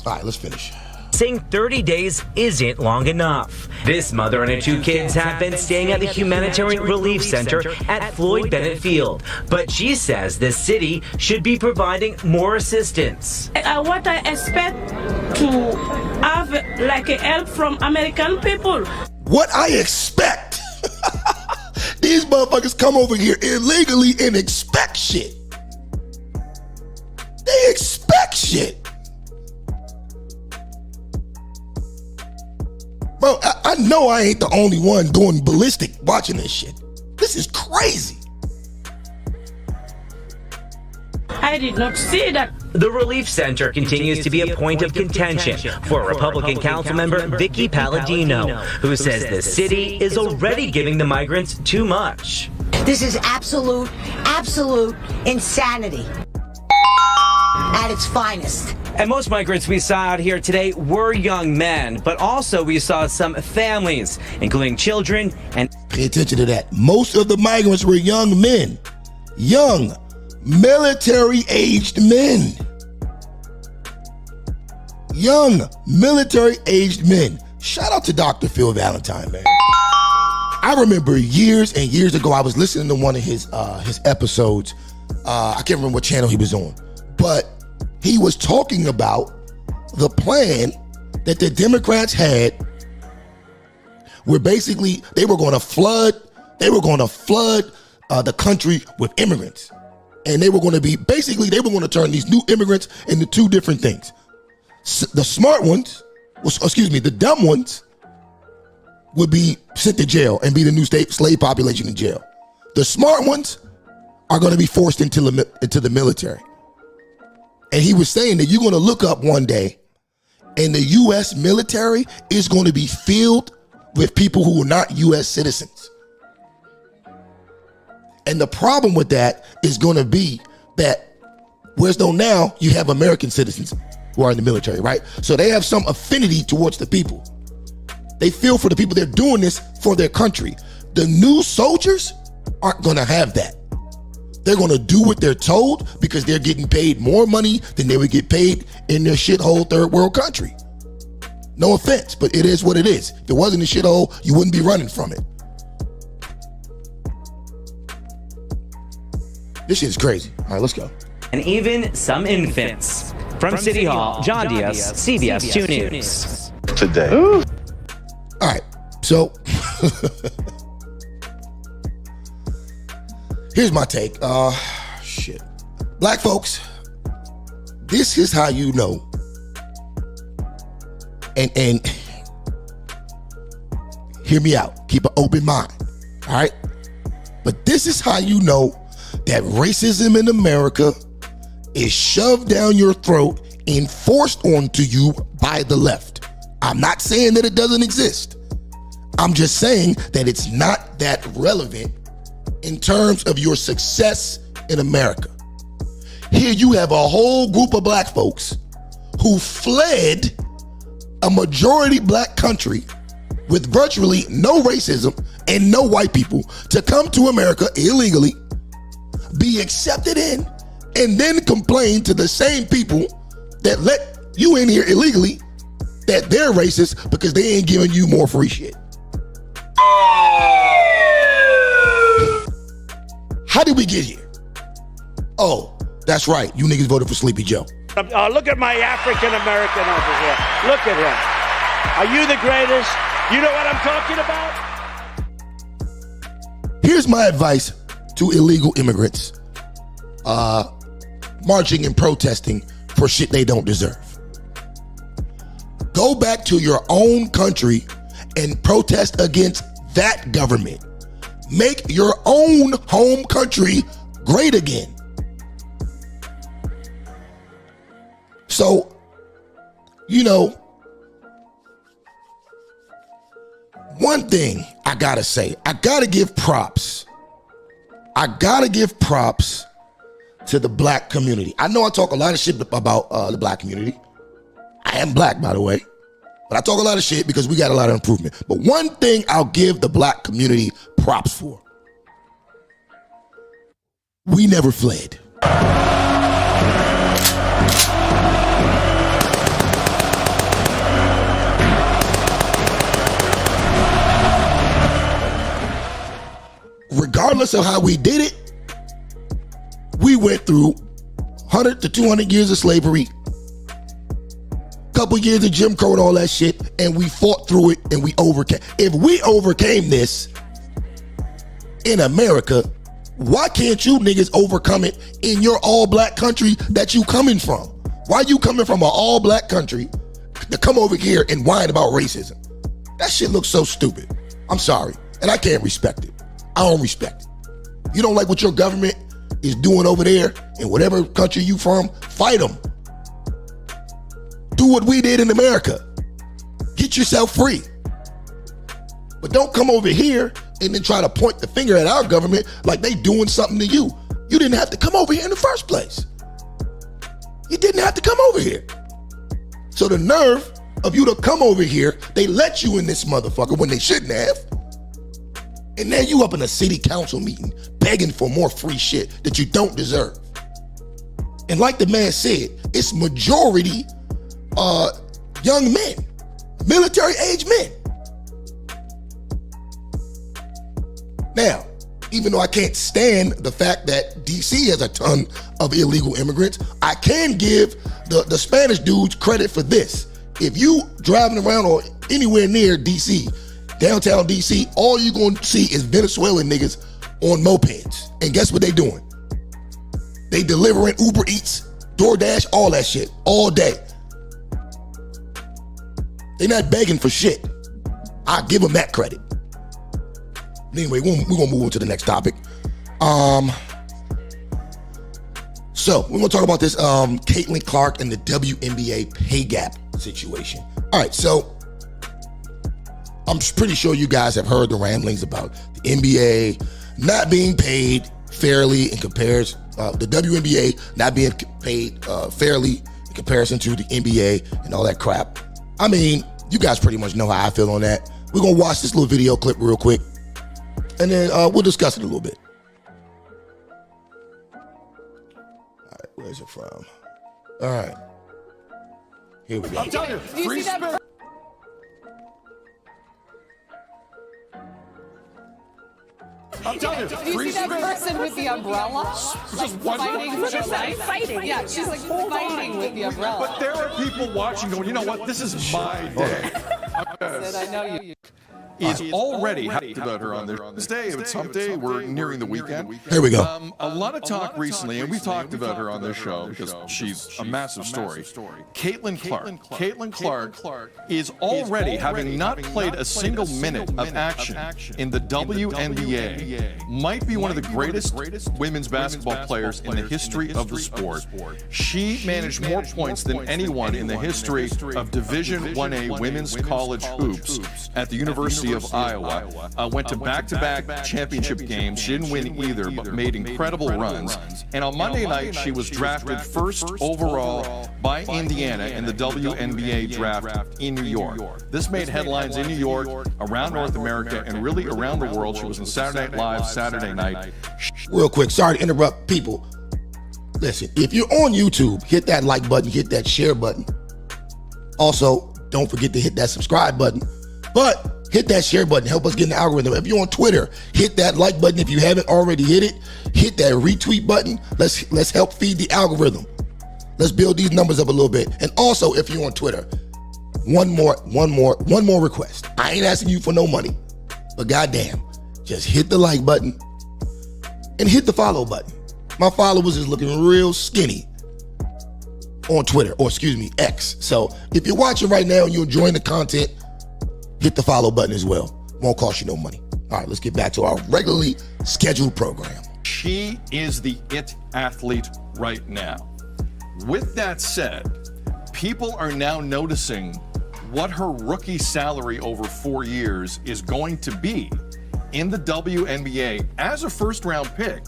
S3: All right, let's finish.
S24: Saying 30 days isn't long enough. This mother and her 2 kids have been staying at the Humanitarian Relief Center at Floyd Bennett Field, but she says the city should be providing more assistance.
S25: What I expect to have like a help from American people.
S3: What I expect? These motherfuckers come over here illegally and expect shit. They expect shit. Bro, I know I ain't the only one doing ballistic watching this shit. This is crazy.
S25: I did not see that.
S24: The Relief Center continues to be a point of contention for Republican council member Vicky Palladino, who says the city is already giving the migrants too much.
S4: This is absolute insanity at its finest.
S24: And most migrants we saw out here today were young men, but also we saw some families, including children and...
S3: Pay attention to that. Most of the migrants were young men. Young, military-aged men. Young, military-aged men. Shout out to Dr. Phil Valentine, man. I remember years and years ago, I was listening to one of his episodes. I can't remember what channel he was on, but he was talking about the plan that the Democrats had, where basically they were going to flood the country with immigrants. And they were going to turn these new immigrants into 2 different things. The smart ones, the dumb ones would be sent to jail and be the new slave population in jail. The smart ones are going to be forced into the military. And he was saying that you're going to look up one day and the U.S. military is going to be filled with people who are not U.S. citizens. And the problem with that is going to be that, whereas though now you have American citizens who are in the military, right? So they have some affinity towards the people. They feel for the people. They're doing this for their country. The new soldiers aren't going to have that. They're going to do what they're told because they're getting paid more money than they would get paid in their shithole third world country. No offense, but it is what it is. If it wasn't a shithole, you wouldn't be running from it. This shit is crazy. All right, let's go.
S24: And even some infants. From City Hall, John Diaz, CBS 2 News.
S21: Today.
S3: All right, so here's my take. Shit. Black folks, this is how you know. And hear me out. Keep an open mind. All right? But this is how you know that racism in America is shoved down your throat and forced onto you by the left. I'm not saying that it doesn't exist. I'm just saying that it's not that relevant in terms of your success in America. Here you have a whole group of black folks who fled a majority black country with virtually no racism and no white people to come to America illegally, be accepted in, and then complain to the same people that let you in here illegally that they're racist because they ain't giving you more free shit. How did we get here? Oh, that's right. You niggas voted for Sleepy Joe.
S2: Look at my African American over here. Look at him. Are you the greatest? You know what I'm talking about?
S3: Here's my advice to illegal immigrants marching and protesting for shit they don't deserve. Go back to your own country and protest against that government. Make your own home country great again. So, you know, one thing I gotta say, I gotta give props. I gotta give props to the black community. I know I talk a lot of shit about the black community. I am black, by the way. But I talk a lot of shit because we got a lot of improvement. But one thing I'll give the black community props for. We never fled. Regardless of how we did it, we went through 100 to 200 years of slavery, couple years of Jim Crow and all that shit, and we fought through it and we overcame. If we overcame this in America, why can't you niggas overcome it in your all-black country that you coming from? Why you coming from an all-black country to come over here and whine about racism? That shit looks so stupid. I'm sorry, and I can't respect it. I don't respect it. You don't like what your government is doing over there in whatever country you from, fight them. Do what we did in America. Get yourself free. But don't come over here and then try to point the finger at our government like they doing something to you. You didn't have to come over here in the first place. You didn't have to come over here. So the nerve of you to come over here, they let you in this motherfucker when they shouldn't have. And now you up in a city council meeting begging for more free shit that you don't deserve. And like the man said, it's majority young men, military age men. Now, even though I can't stand the fact that DC has a ton of illegal immigrants, I can give the Spanish dudes credit for this. If you driving around or anywhere near DC, downtown DC, all you're going to see is Venezuelan niggas on mopeds. And guess what they doing? They delivering Uber Eats, DoorDash, all that shit, all day. They not begging for shit. I give them that credit. Anyway, we're gonna move on to the next topic. So we're gonna talk about this Caitlin Clark and the WNBA pay gap situation. All right, so I'm pretty sure you guys have heard the ramblings about the NBA not being paid fairly in comparison, the WNBA not being paid fairly in comparison to the NBA and all that crap. I mean, you guys pretty much know how I feel on that. We're gonna watch this little video clip real quick, and then we'll discuss it a little bit. All right, where's it from? All right, here we go.
S1: I'm telling you, free spirit. I'm telling you,
S5: do you see that person with the umbrella? Like fighting for their life? Fighting. Yeah, she's like fighting with the umbrella.
S1: But there are people watching going, you know what, this is my day.
S5: I know you.
S1: Is already happy about her on this day. It's hump day. We're nearing the weekend.
S3: Here we go.
S1: A lot of talk recently, and we've talked about her on this show because she's a massive story. Caitlin Clark is already having not played a single minute of action in the WNBA. Might be one of the greatest women's basketball players in the history of the sport. She managed more points than anyone in the history of Division 1A women's college hoops at the University of Iowa. Went to back-to-back championship games. She didn't win either, but made incredible runs. And on Monday night, she was drafted first overall by Indiana in the WNBA draft in New York. This made headlines in New York, around North America, and really around the world. She was in Saturday Night Live Saturday night.
S3: Real quick, sorry to interrupt people. Listen, if you're on YouTube, hit that like button, hit that share button. Also, don't forget to hit that subscribe button. But hit that share button, help us get in the algorithm. If you're on Twitter, hit that like button. If you haven't already hit it, hit that retweet button. Let's help feed the algorithm. Let's build these numbers up a little bit. And also, if you're on Twitter, one more request. I ain't asking you for no money, but goddamn, just hit the like button and hit the follow button. My followers is looking real skinny on Twitter, or excuse me, X. So if you're watching right now and you're enjoying the content, hit the follow button as well. Won't cost you no money. All right, let's get back to our regularly scheduled program.
S1: She is the it athlete right now. With that said, people are now noticing what her rookie salary over 4 years is going to be in the WNBA as a first-round pick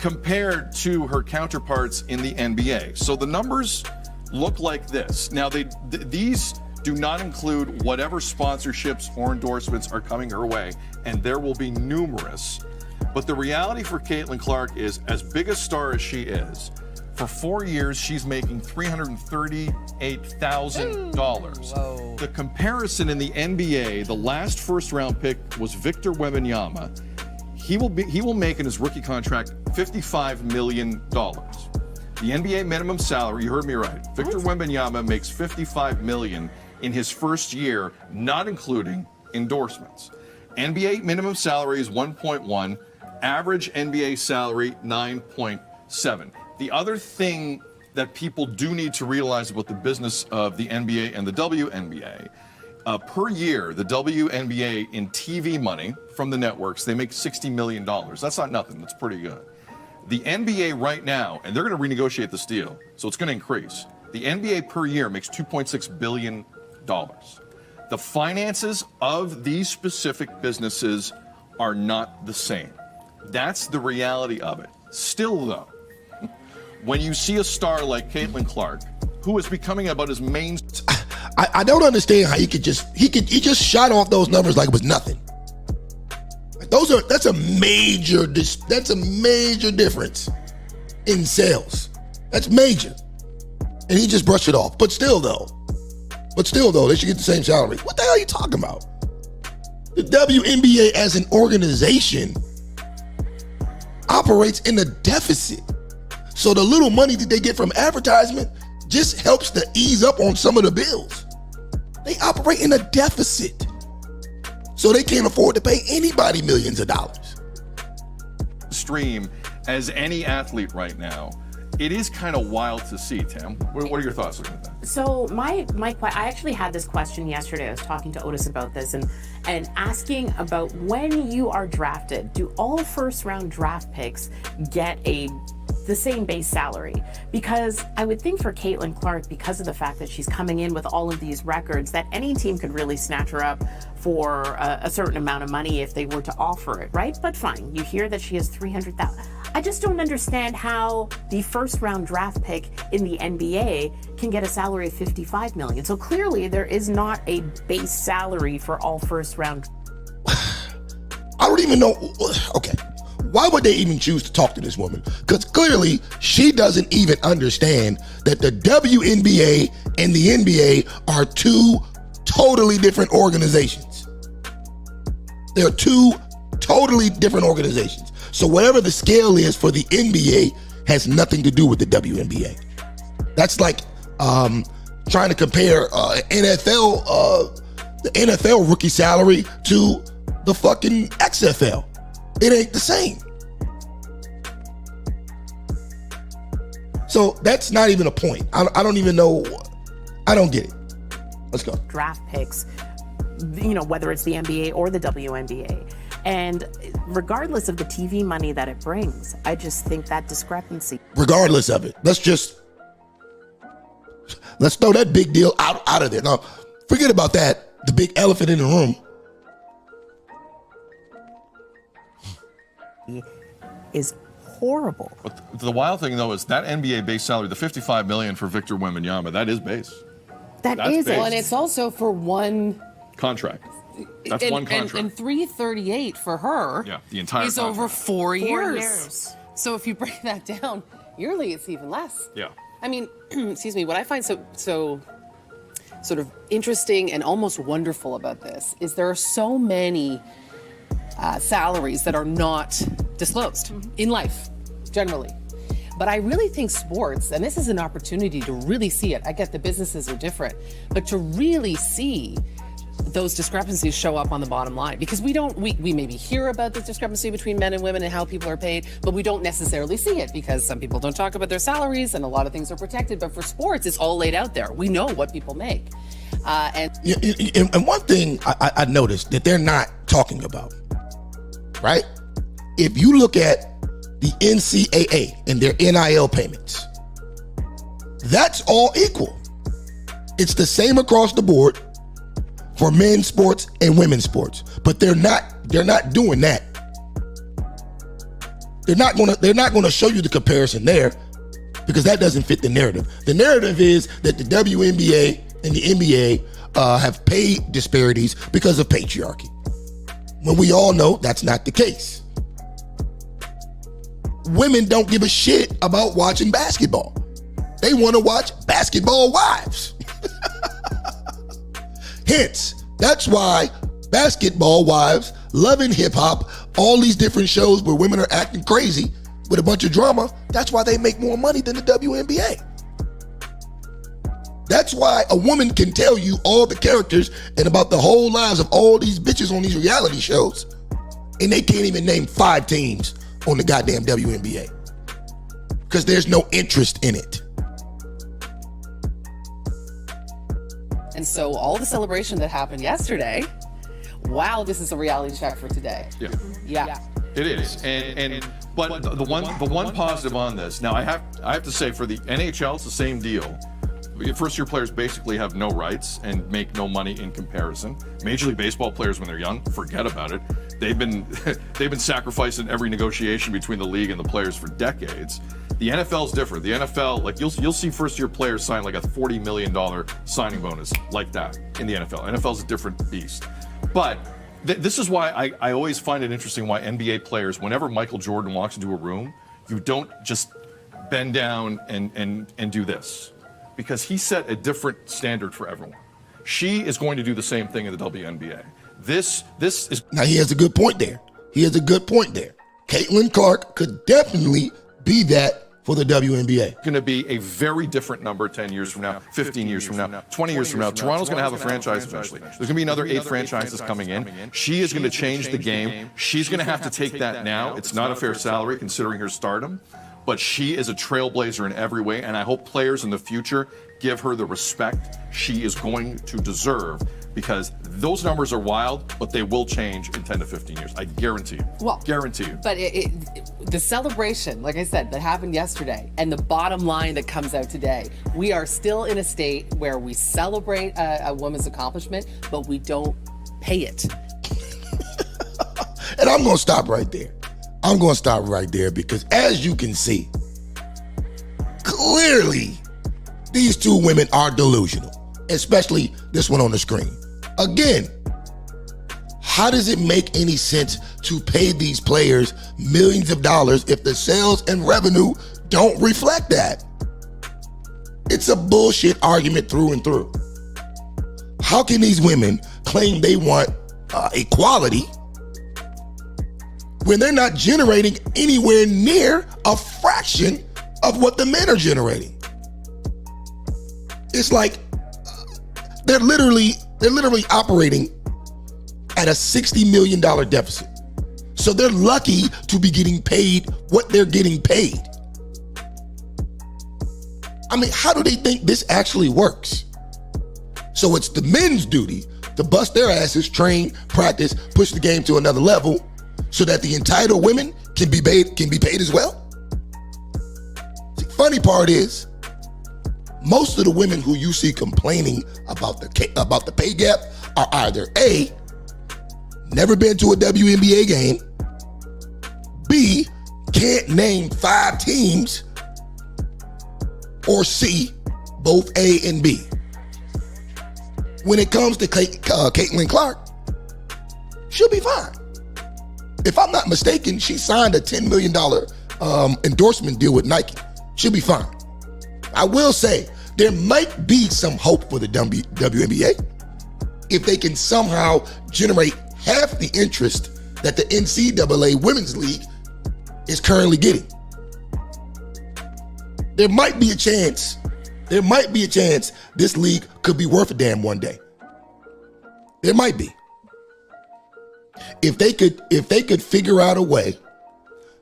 S1: compared to her counterparts in the NBA. So the numbers look like this. Now, these do not include whatever sponsorships or endorsements are coming her way, and there will be numerous. But the reality for Caitlin Clark is, as big a star as she is, for 4 years, she's making $338,000. The comparison in the NBA, the last first-round pick was Victor Wembanyama. He will make in his rookie contract $55 million. The NBA minimum salary, you heard me right, Victor Wembanyama makes $55 million in his first year, not including endorsements. NBA minimum salary is 1.1, average NBA salary 9.7. The other thing that people do need to realize about the business of the NBA and the WNBA, per year, the WNBA in TV money from the networks, they make $60 million. That's not nothing. That's pretty good. The NBA right now, and they're going to renegotiate this deal, so it's going to increase. The NBA per year makes $2.6 billion. The finances of these specific businesses are not the same. That's the reality of it. Still, though, when you see a star like Caitlin Clark, who is becoming about as main...
S3: I don't understand how he just shot off those numbers like it was nothing. That's a major difference in sales. That's major. And he just brushed it off. But still though, they should get the same salary. What the hell are you talking about? The WNBA as an organization operates in a deficit. So the little money that they get from advertisement just helps to ease up on some of the bills. They operate in a deficit. So they can't afford to pay anybody millions of dollars.
S1: Stream as any athlete right now. It is kind of wild to see, Tim. What are your thoughts on that?
S6: So I actually had this question yesterday. I was talking to Otis about this and asking about when you are drafted, do all first-round draft picks get the same base salary? Because I would think for Caitlin Clark, because of the fact that she's coming in with all of these records, that any team could really snatch her up for a certain amount of money if they were to offer it, right? But fine, you hear that she has $300,000. I just don't understand how the first-round draft pick in the NBA can get a salary of $55 million. So clearly there is not a base salary for all first-round.
S3: I don't even know. Okay. Why would they even choose to talk to this woman? Because clearly she doesn't even understand that the WNBA and the NBA are two totally different organizations. They're two totally different organizations. So whatever the scale is for the NBA has nothing to do with the WNBA. That's like trying to compare the NFL rookie salary to the fucking XFL. It ain't the same. So that's not even a point. I don't even know. I don't get it. Let's go.
S6: Draft picks, whether it's the NBA or the WNBA. And regardless of the TV money that it brings, I just think that discrepancy.
S3: Regardless of it, let's throw that big deal out of there. Now, forget about that. The big elephant in the room.
S6: Is horrible.
S1: But the wild thing, though, is that NBA base salary, the $55 million for Victor Wembanyama, that is base.
S6: That's
S5: base.
S6: Well,
S5: and it's also for one
S1: contract. That's one contract.
S5: And $338 for her.
S1: Yeah, the entire
S5: is
S1: contract.
S5: over 4 years. So if you break that down yearly, it's even less.
S1: Yeah.
S5: I mean, excuse me. What I find so sort of interesting and almost wonderful about this is there are so many salaries that are not disclosed in life, generally. But I really think sports, and this is an opportunity to really see it. I get the businesses are different, but to really see those discrepancies show up on the bottom line, because we maybe hear about the discrepancy between men and women and how people are paid, but we don't necessarily see it because some people don't talk about their salaries and a lot of things are protected. But for sports, it's all laid out there. We know what people make. And
S3: one thing I noticed that they're not talking about, right? If you look at the NCAA and their NIL payments, that's all equal. It's the same across the board for men's sports and women's sports, but they're not doing that. They're not gonna show you the comparison there because that doesn't fit the narrative. The narrative is that the WNBA and the NBA have pay disparities because of patriarchy, when we all know that's not the case. Women don't give a shit about watching basketball. They want to watch Basketball Wives. Hence, that's why Basketball Wives, Love and Hip Hop, all these different shows where women are acting crazy with a bunch of drama, that's why they make more money than the WNBA. That's why a woman can tell you all the characters and about the whole lives of all these bitches on these reality shows, and they can't even name 5 teams on the goddamn WNBA because there's no interest in it.
S5: And so all the celebration that happened yesterday, wow, this is a reality check for today. Yeah.
S1: It is, but the one positive on this. Now I have to say for the NHL, it's the same deal. First-year players basically have no rights and make no money in comparison. Major League Baseball players, when they're young, forget about it. They've been sacrificing every negotiation between the league and the players for decades. The NFL is different. The NFL, like you'll see first-year players sign like a $40 million signing bonus like that in the NFL. NFL is a different beast, but. This is why I always find it interesting why NBA players, whenever Michael Jordan walks into a room, you don't just bend down and do this. Because he set a different standard for everyone. She is going to do the same thing in the WNBA. This is...
S3: Now he has a good point there. Caitlin Clark could definitely be that for the WNBA.
S1: Going to be a very different number 10 years from now, 15 years from now, 20 years from now. Toronto's going to have a franchise eventually. There's going to be another 8 franchises coming in. She is going to change the game. She's going to have to take that now. It's not a fair salary considering her stardom, but she is a trailblazer in every way, and I hope players in the future give her the respect she is going to deserve, because those numbers are wild, but they will change in 10 to 15 years. I guarantee you.
S5: Well,
S1: guarantee you.
S5: But the celebration, like I said, that happened yesterday, and the bottom line that comes out today, we are still in a state where we celebrate a woman's accomplishment, but we don't pay it.
S3: And I'm going to stop right there. Because as you can see, clearly these 2 women are delusional, especially this one on the screen. Again, how does it make any sense to pay these players millions of dollars if the sales and revenue don't reflect that? It's a bullshit argument through and through. How can these women claim they want equality when they're not generating anywhere near a fraction of what the men are generating? It's like they're literally operating at a $60 million deficit. So they're lucky to be getting paid what they're getting paid. I mean, how do they think this actually works? So it's the men's duty to bust their asses, train, practice, push the game to another level, so that the entitled women can be paid as well. See, funny part is, most of the women who you see complaining about the pay gap are either A, never been to a WNBA game, B, can't name 5 teams, or C, both A and B. When it comes to Caitlin Clark, she'll be fine. If I'm not mistaken, she signed a $10 million endorsement deal with Nike. She'll be fine. I will say, there might be some hope for the WNBA if they can somehow generate half the interest that the NCAA Women's League is currently getting. There might be a chance this league could be worth a damn one day. There might be. If they could figure out a way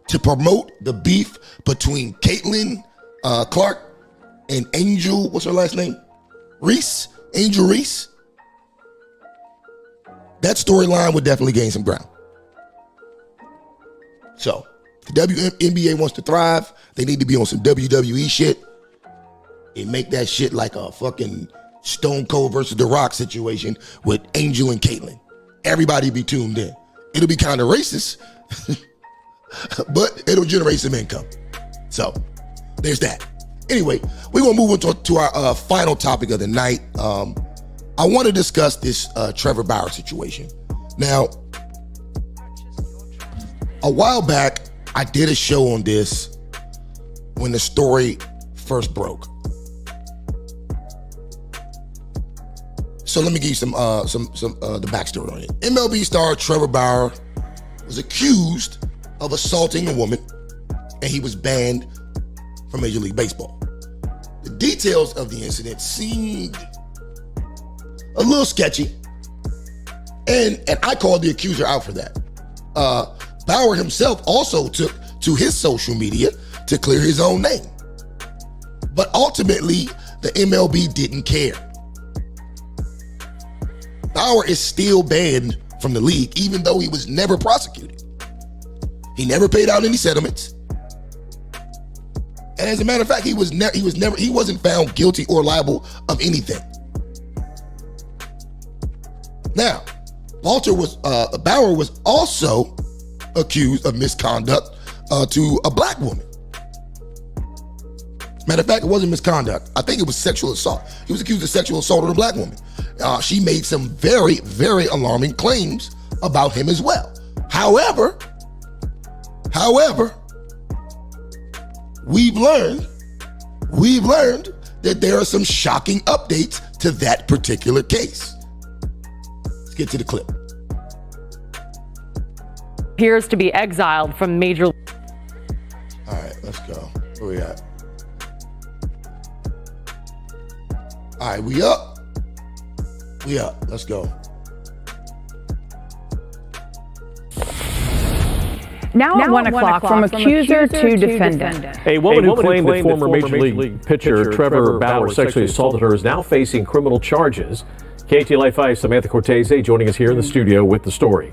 S3: to promote the beef between Caitlin Clark and Angel, what's her last name? Angel Reese. That storyline would definitely gain some ground. So, if the WNBA wants to thrive, they need to be on some WWE shit and make that shit like a fucking Stone Cold versus The Rock situation with Angel and Caitlyn. Everybody be tuned in. It'll be kind of racist, but it'll generate some income. So there's that. Anyway, we're going to move on to our final topic of the night. I want to discuss this Trevor Bauer situation. Now, a while back, I did a show on this when the story first broke. So let me give you some the backstory on it. MLB star Trevor Bauer was accused of assaulting a woman, and he was banned from Major League Baseball. The details of the incident seemed a little sketchy, and I called the accuser out for that. Bauer himself also took to his social media to clear his own name. But ultimately, the MLB didn't care. Bauer is still banned from the league, even though he was never prosecuted. He never paid out any settlements. And as a matter of fact, he wasn't found guilty or liable of anything. Now, Bauer was also accused of misconduct to a black woman. Matter of fact, it wasn't misconduct. I think it was sexual assault. He was accused of sexual assault on a black woman. She made some very, very alarming claims about him as well. However, we've learned that there are some shocking updates to that particular case. Let's get to the clip.
S8: Appears to be exiled from Major.
S3: All right, let's go. Where we at? All right, we up. Let's go.
S22: Now at 1 o'clock, from accuser to defendant.
S14: A woman who claimed that former Major League pitcher Trevor Bauer sexually assaulted her is now facing criminal charges. KTLA 5's Samantha Cortese joining us here in the studio with the story.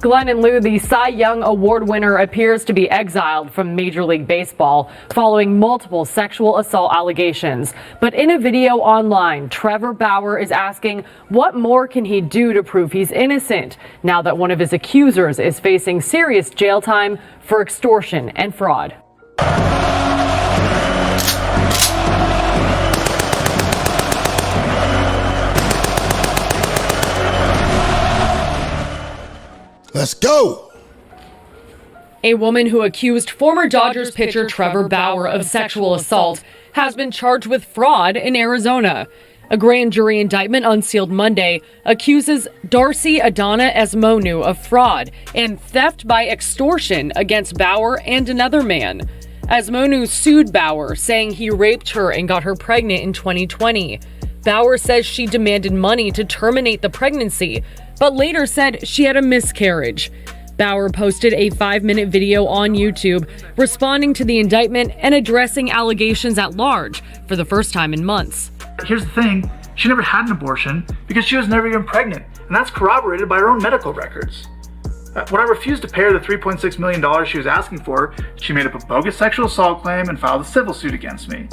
S8: Glenn and Lou, the Cy Young Award winner, appears to be exiled from Major League Baseball following multiple sexual assault allegations. But in a video online, Trevor Bauer is asking what more can he do to prove he's innocent now that one of his accusers is facing serious jail time for extortion and fraud.
S3: Let's go.
S8: A woman who accused former Dodgers pitcher Trevor Bauer of sexual assault has been charged with fraud in Arizona. A grand jury indictment unsealed Monday accuses Darcy Adana Esmonu of fraud and theft by extortion against Bauer and another man. Esmonu sued Bauer, saying he raped her and got her pregnant in 2020. Bauer says she demanded money to terminate the pregnancy, but later said she had a miscarriage. Bauer posted a 5-minute video on YouTube responding to the indictment and addressing allegations at large for the first time in months.
S9: Here's the thing, she never had an abortion because she was never even pregnant, and that's corroborated by her own medical records. When I refused to pay her the $3.6 million she was asking for, she made up a bogus sexual assault claim and filed a civil suit against me.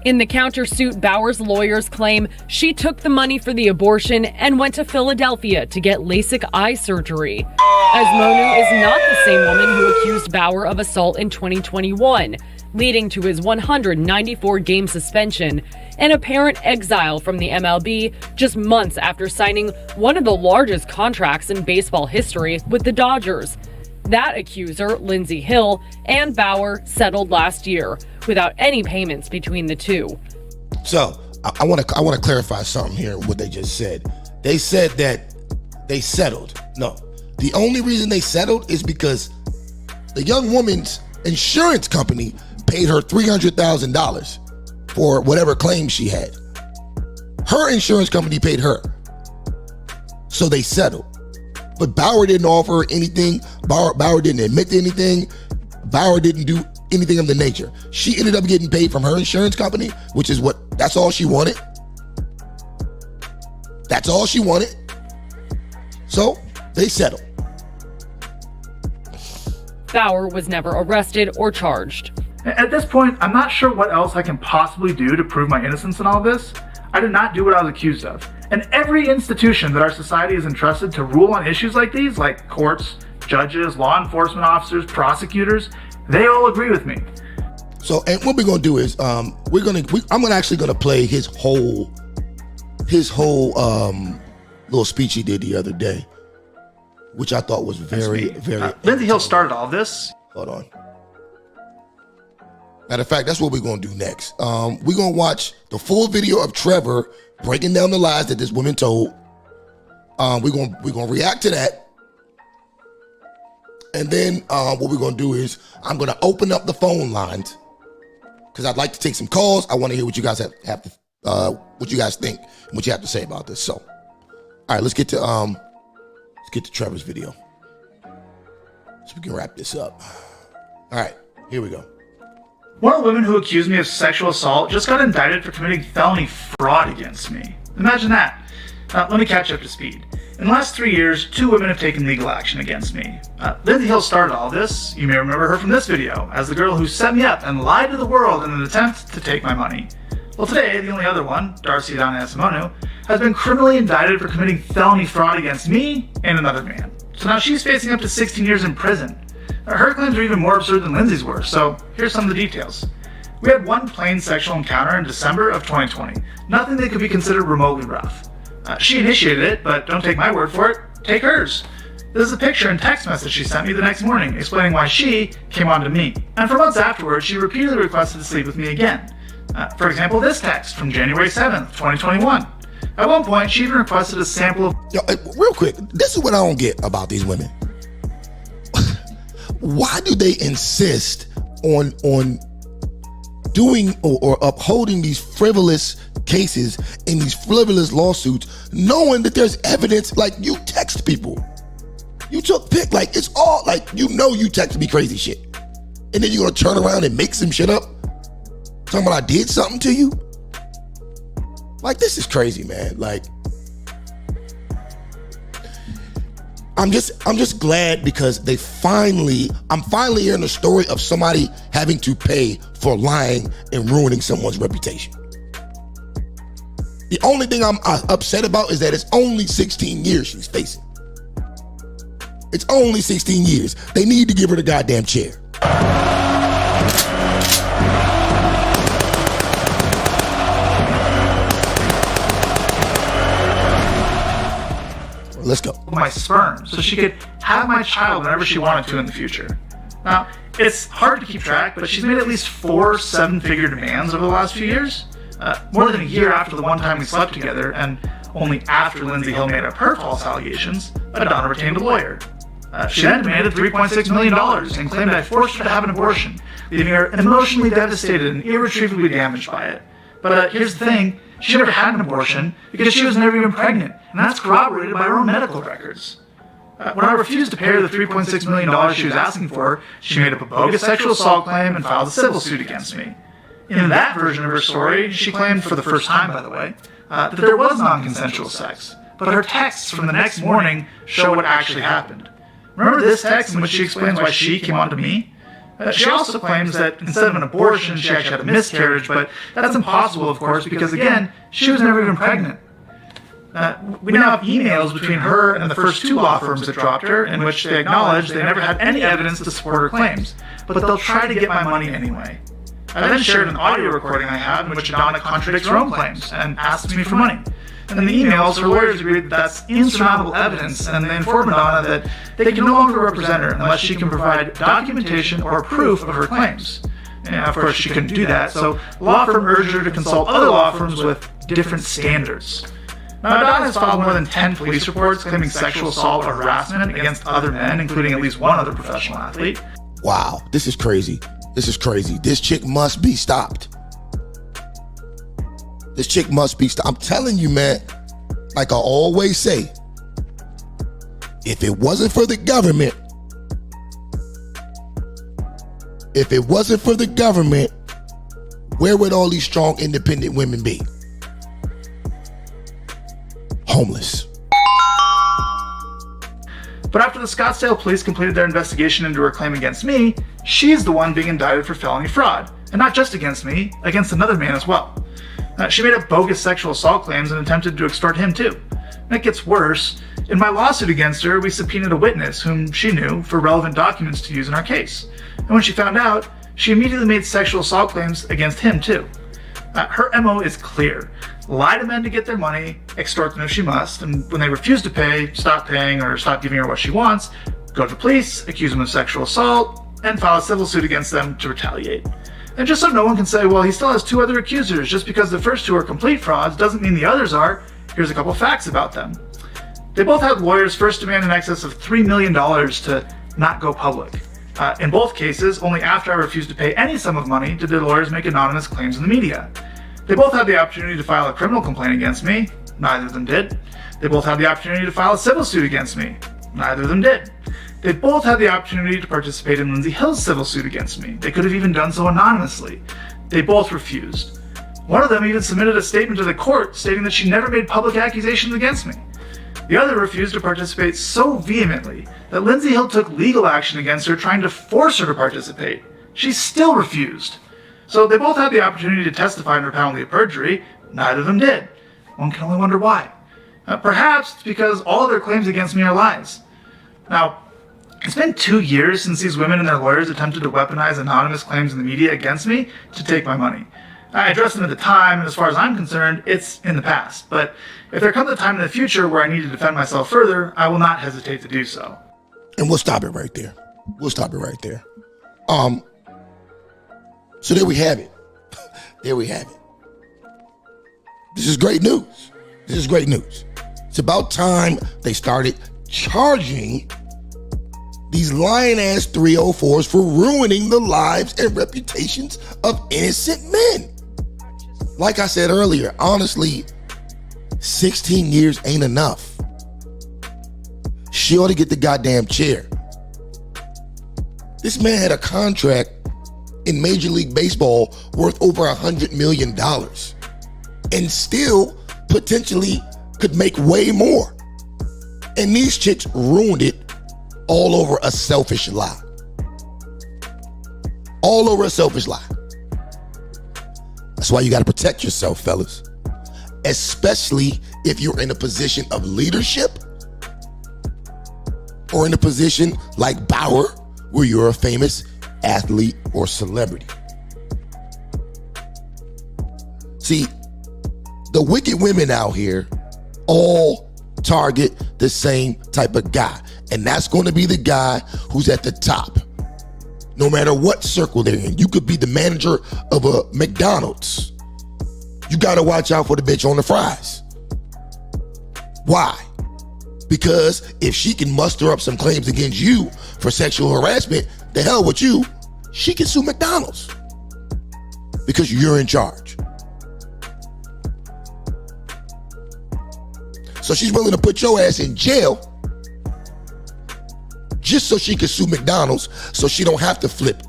S8: In the countersuit, Bauer's lawyers claim she took the money for the abortion and went to Philadelphia to get LASIK eye surgery. Esmonu is not the same woman who accused Bauer of assault in 2021, leading to his 194-game suspension and apparent exile from the MLB just months after signing one of the largest contracts in baseball history with the Dodgers. That accuser, Lindsey Hill, and Bauer settled last year without any payments between the two.
S3: So I want to clarify something here. What they just said. They said that they settled. No, the only reason they settled is because the young woman's insurance company paid her $300,000 for whatever claim she had. Her insurance company paid her, so they settled. But Bauer didn't offer anything. Bauer didn't admit to anything. Bauer didn't do anything of the nature. She ended up getting paid from her insurance company, which is that's all she wanted. That's all she wanted. So they settled.
S8: Bauer was never arrested or charged.
S9: At this point, I'm not sure what else I can possibly do to prove my innocence in all this. I did not do what I was accused of. And every institution that our society is entrusted to rule on issues like these, like courts, judges, law enforcement officers, prosecutors, they all agree with me.
S3: So, and what we're gonna do is, I'm actually gonna play his whole little speech he did the other day, which I thought was very.
S9: Lindsey Hill started all this.
S3: Hold on. Matter of fact, that's what we're gonna do next. We're gonna watch the full video of Trevor breaking down the lies that this woman told. We're gonna react to that. And then what we're gonna do is I'm gonna open up the phone lines because I'd like to take some calls. I want to hear what you guys have to what you guys think and what you have to say about this. So, all right, let's get to Trevor's video so we can wrap this up. All right, here we go.
S9: One of the women who accused me of sexual assault just got indicted for committing felony fraud against me. Imagine that. Let me catch up to speed. In the last 3 years, 2 women have taken legal action against me. Lindsey Hill started all this. You may remember her from this video as the girl who set me up and lied to the world in an attempt to take my money. Well, today, the only other one, Darcy Donna Simonu, has been criminally indicted for committing felony fraud against me and another man. So now she's facing up to 16 years in prison. Her claims are even more absurd than Lindsay's were, so here's some of the details. We had one plain sexual encounter in December of 2020. Nothing that could be considered remotely rough. She initiated it, but don't take my word for it, take hers. This is a picture and text message she sent me the next morning explaining why she came on to me. And for months afterwards, she repeatedly requested to sleep with me again. For example, this text from January 7th, 2021. At one point, she even requested a sample of...
S3: Yo, real quick, this is what I don't get about these women. Why do they insist on doing or upholding these frivolous cases in these frivolous lawsuits, knowing that there's evidence? Like, you text people, you took pic, like it's all like, you text me crazy shit, and then you're gonna turn around and make some shit up talking about I did something to you. Like, this is crazy, man. Like, I'm just glad because I'm finally hearing the story of somebody having to pay for lying and ruining someone's reputation. The only thing I'm upset about is that it's only 16 years she's facing. It's only 16 years. They need to give her the goddamn chair. Let's go.
S9: My sperm, so she could have my child whenever she wanted to in the future. Now, it's hard to keep track, but she's made at least 4 7-figure demands over the last few years. More than a year after the one time we slept together, and only after Lindsey Hill made up her false allegations, Madonna retained a lawyer. She then demanded $3.6 million and claimed I forced her to have an abortion, leaving her emotionally devastated and irretrievably damaged by it. But here's the thing, she never had an abortion because she was never even pregnant, and that's corroborated by her own medical records. When I refused to pay her the $3.6 million she was asking for, she made up a bogus sexual assault claim and filed a civil suit against me. In that version of her story, she claimed, for the first time by the way, that there was non-consensual sex, but her texts from the next morning show what actually happened. Remember this text in which she explains why she came on to me? She also claims that instead of an abortion, she actually had a miscarriage, but that's impossible, of course, because again, she was never even pregnant. We now have emails between her and the first 2 law firms that dropped her, in which they acknowledge they never had any evidence to support her claims, but they'll try to get my money anyway. I then shared an audio recording I had in which Donna contradicts her own claims and asks me for money. And in the emails, her lawyers agreed that that's insurmountable evidence, and they informed Madonna that they can no longer represent her unless she can provide documentation or proof of her claims. And of course, she couldn't do that, so the law firm urged her to consult other law firms with different standards. Now, Madonna has filed more than 10 police reports claiming sexual assault or harassment against other men, including at least one other professional athlete.
S3: Wow, this is crazy. This is crazy. This chick must be stopped. This chick must be stopped. I'm telling you, man, like I always say, if it wasn't for the government, where would all these strong, independent women be? Homeless.
S9: But after the Scottsdale police completed their investigation into her claim against me, she's the one being indicted for felony fraud. And not just against me, against another man as well. She made up bogus sexual assault claims and attempted to extort him too. And it gets worse. In my lawsuit against her, we subpoenaed a witness whom she knew for relevant documents to use in our case. And when she found out, she immediately made sexual assault claims against him too. Her MO is clear. Lie to men to get their money, extort them if she must, and when they refuse to pay, stop paying or stop giving her what she wants, go to the police, accuse them of sexual assault, and file a civil suit against them to retaliate. And just so no one can say, well, he still has 2 other accusers, just because the first 2 are complete frauds doesn't mean the others are, here's a couple facts about them. They both had lawyers first demand in excess of $3 million to not go public. In both cases, only after I refused to pay any sum of money did the lawyers make anonymous claims in the media. They both had the opportunity to file a criminal complaint against me. Neither of them did. They both had the opportunity to file a civil suit against me. Neither of them did. They both had the opportunity to participate in Lindsay Hill's civil suit against me. They could have even done so anonymously. They both refused. One of them even submitted a statement to the court stating that she never made public accusations against me. The other refused to participate so vehemently that Lindsay Hill took legal action against her, trying to force her to participate. She still refused. So they both had the opportunity to testify under penalty of perjury. Neither of them did. One can only wonder why. Perhaps it's because all of their claims against me are lies. Now, it's been 2 years since these women and their lawyers attempted to weaponize anonymous claims in the media against me to take my money. I addressed them at the time, and as far as I'm concerned, it's in the past. But if there comes a time in the future where I need to defend myself further, I will not hesitate to do so.
S3: And we'll stop it right there. So there we have it. There we have it. This is great news. It's about time they started charging these lying-ass 304s for ruining the lives and reputations of innocent men. Like I said earlier, honestly, 16 years ain't enough. She ought to get the goddamn chair. This man had a contract in Major League Baseball worth over $100 million and still potentially could make way more. And these chicks ruined it all over a selfish lie. That's why you got to protect yourself, fellas. Especially if you're in a position of leadership or in a position like Bauer, where you're a famous athlete or celebrity. See, the wicked women out here all target the same type of guy. And that's going to be the guy who's at the top. No matter what circle they're in. You could be the manager of a McDonald's. You got to watch out for the bitch on the fries. Why? Because if she can muster up some claims against you for sexual harassment, the hell with you, she can sue McDonald's. Because you're in charge. So she's willing to put your ass in jail just so she can sue McDonald's so she don't have to flip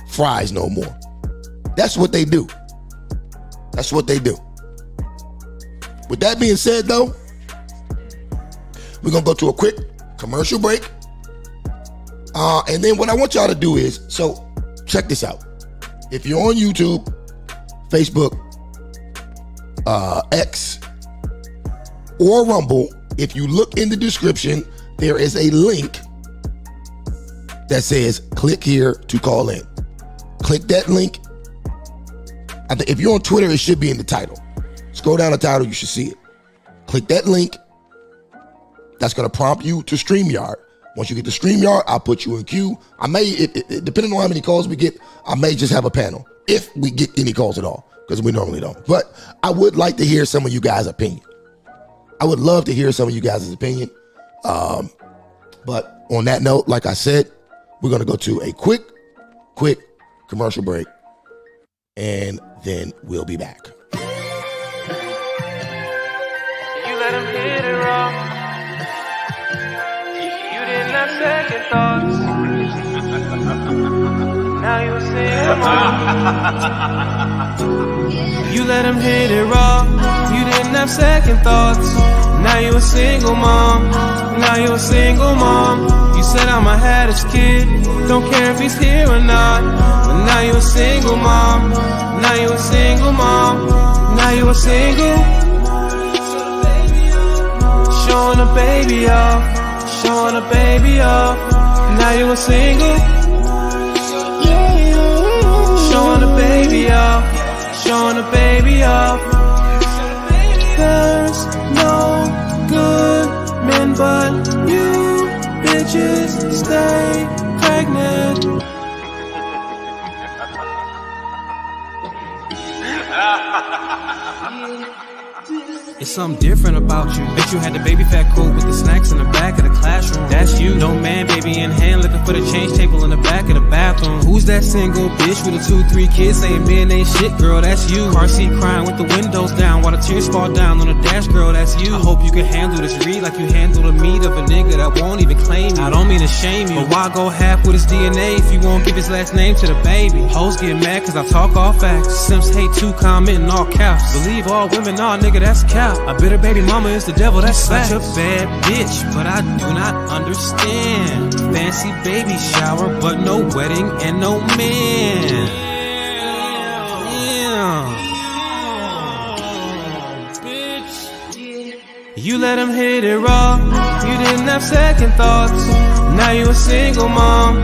S3: fries no more. That's what they do. With that being said, though, we're going to go to a quick commercial break. And then what I want y'all to do is, so check this out. If you're on YouTube, Facebook, X, or Rumble, if you look in the description, there is a link that says click here to call in. Click that link. If you're on Twitter, it should be in the title. Scroll down the title, you should see it. Click that link. That's going to prompt you to StreamYard. Once you get to StreamYard, I'll put you in queue. I may, depending on how many calls we get, I may just have a panel. If we get any calls at all, because we normally don't. But I would like to hear some of you guys' opinion. I would love to hear some of you guys' opinion. But on that note, like I said, we're going to go to a quick commercial break. And then we'll be back.
S10: You let him hit it raw. You didn't have second thoughts. Now you sing. You let him hit it raw. You didn't have second thoughts. Now you a single mom. You said I'm a haddish kid. Don't care if he's here or not. But now you a single mom. Now now you a single. Showing a baby off, showing a baby off. Now you a single. Showing a baby off, showing a baby off. There's no good men but you bitches stay pregnant. It's something different about you. Bet you had the baby fat coat with the snacks in the back of the classroom. That's you. No man, baby in hand, looking for the change table in the back of the bathroom. Who's that single bitch with the 2-3 kids saying men ain't shit, girl? That's you. Car seat crying with the windows down while the tears fall down on the dash, girl. That's you. I hope you can handle this read like you handle the meat of a nigga that won't even claim you. I don't mean to shame you, but why go half with his DNA if you won't give his last name to the baby? Hoes get mad cause I talk all facts. Simps hate to comment in all caps. Believe all women, nah nigga, that's cap. A bitter baby mama is the devil, that's such a bad bitch, but I do not understand. Fancy baby shower, but no wedding and no man. Yeah. You let him hit it raw, you didn't have second thoughts. Now you a single mom,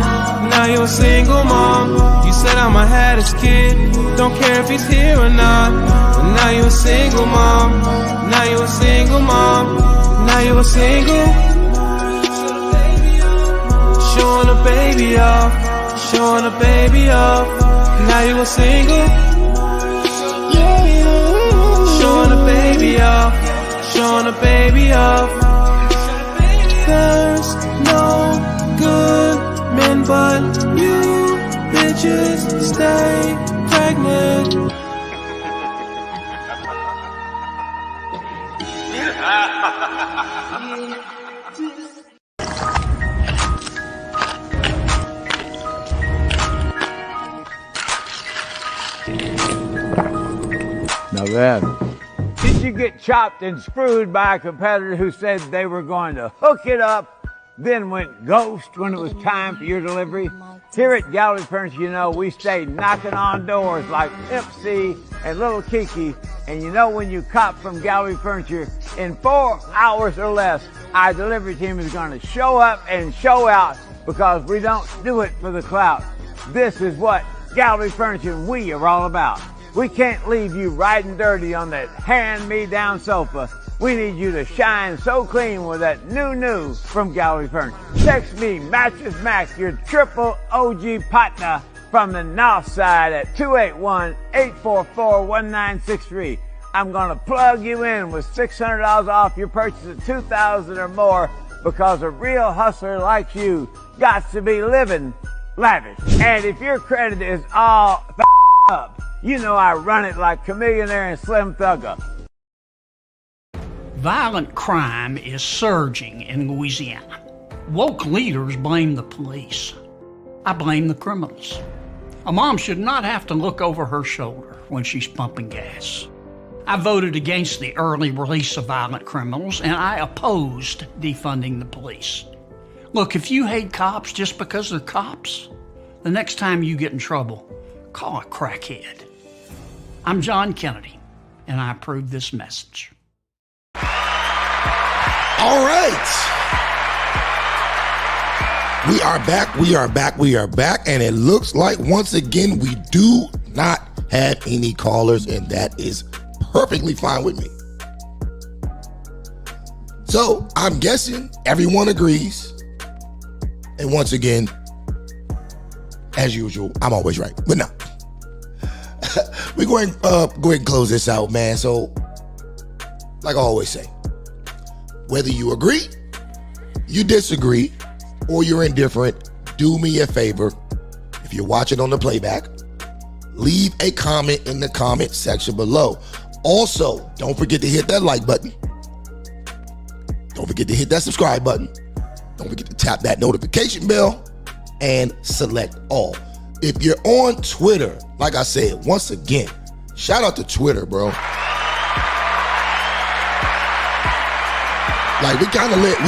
S10: now you a single mom. You said I'ma have this kid, don't care if he's here or not. But now you a single mom, now you a single mom, now you a single. Showing a baby off, showing a baby off. Now you a single. Showing a baby off, showing a baby off. There's no good men but you bitches stay pregnant.
S11: Now then, did you get chopped and screwed by a competitor who said they were going to hook it up, then went ghost when it was time for your delivery? Here at Gallery Furniture, you know, we stay knocking on doors like Imp C and Little Kiki, and you know when you cop from Gallery Furniture, in 4 hours or less, our delivery team is going to show up and show out because we don't do it for the clout. This is what Gallery Furniture and we are all about. We can't leave you riding dirty on that hand-me-down sofa. We need you to shine so clean with that new from Gallery Furniture. Text me, Mattress Max, your triple OG partner from the north side at 281-844-1963. I'm going to plug you in with $600 off your purchase of $2,000 or more because a real hustler like you got to be living lavish. And if your credit is all up, you know I run it like Chameleonaire and Slim Thugger.
S12: Violent crime is surging in Louisiana. Woke leaders blame the police. I blame the criminals. A mom should not have to look over her shoulder when she's pumping gas. I voted against the early release of violent criminals, and I opposed defunding the police. Look, if you hate cops just because they're cops, the next time you get in trouble, call a crackhead. I'm John Kennedy, and I approve this message.
S3: All right. We are back, and it looks like once again we do not have any callers, and that is perfectly fine with me. So I'm guessing everyone agrees, and once again, as usual, I'm always right, but no. We're going to go ahead and close this out, man. So, like I always say, whether you agree, you disagree, or you're indifferent, do me a favor. If you're watching on the playback, leave a comment in the comment section below. Also, don't forget to hit that like button. Don't forget to hit that subscribe button. Don't forget to tap that notification bell and select all. If you're on Twitter, like I said, once again, shout out to Twitter, bro. Like we kind of lit,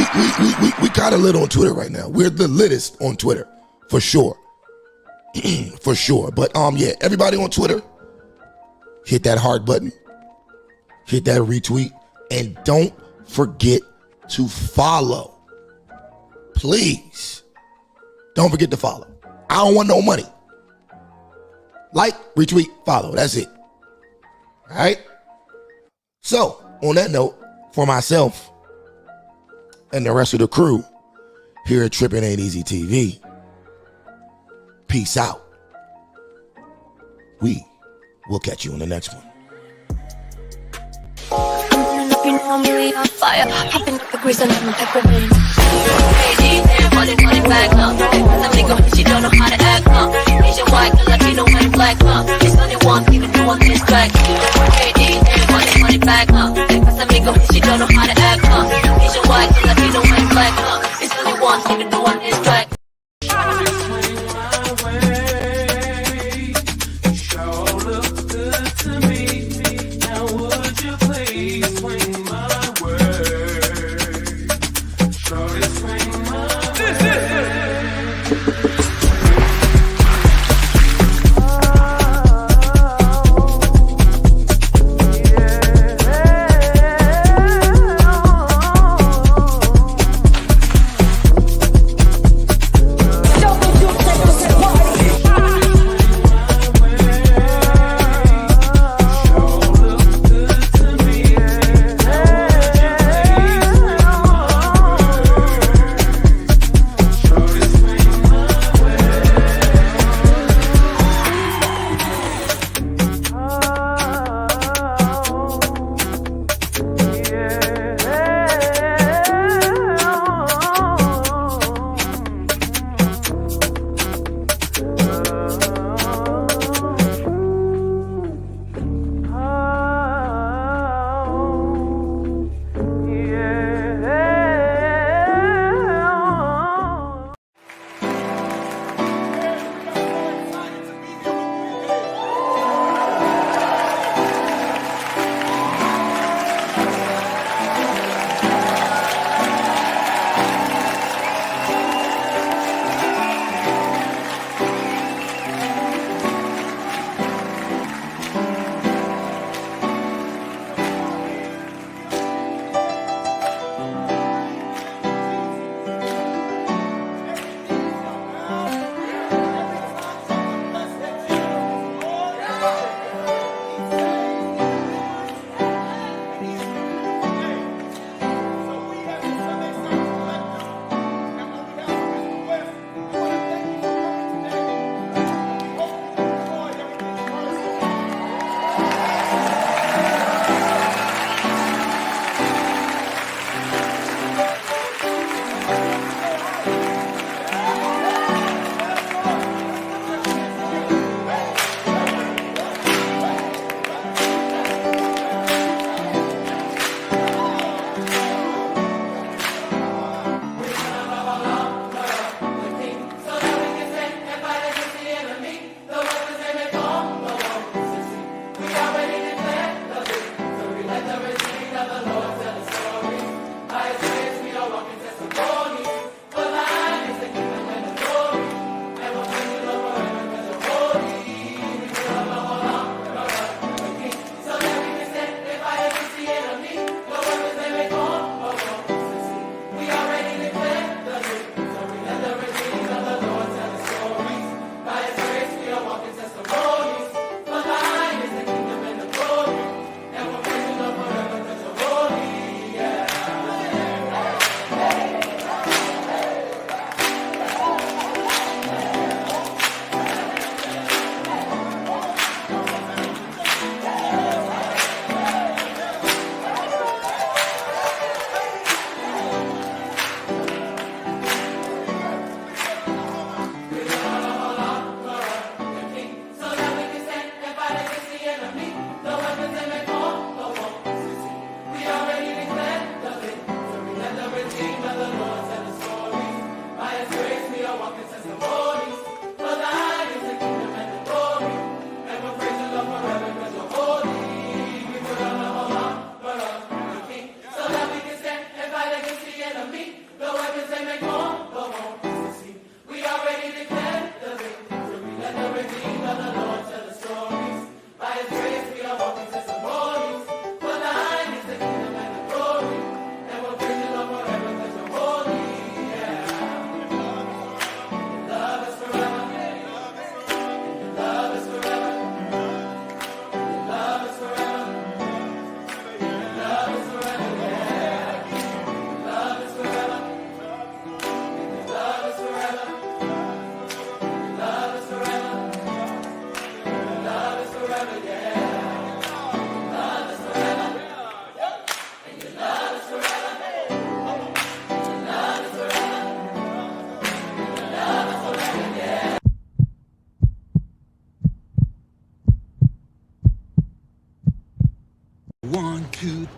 S3: we kind of lit on Twitter right now. We're the littest on Twitter, for sure, for sure. But yeah, everybody on Twitter, hit that heart button, hit that retweet, and don't forget to follow. Please. Don't forget to follow. I don't want no money. Like, retweet, follow. That's it. All right? So, on that note, for myself and the rest of the crew here at Trippin Ain't Easy TV, peace out. We will catch you on the next one.
S7: You know I'm really on fire. Hopping up the grease and I'm pepper veins. Crazy, damn, money back up. Some nigga, she don't know how to act up. Asian, white, Latino, and black up. It's only one thing to do on this track. Crazy, damn, money back up. Some nigga, she don't know how to act up. Asian, white, Latino, and black up. It's only one thing to do on this track.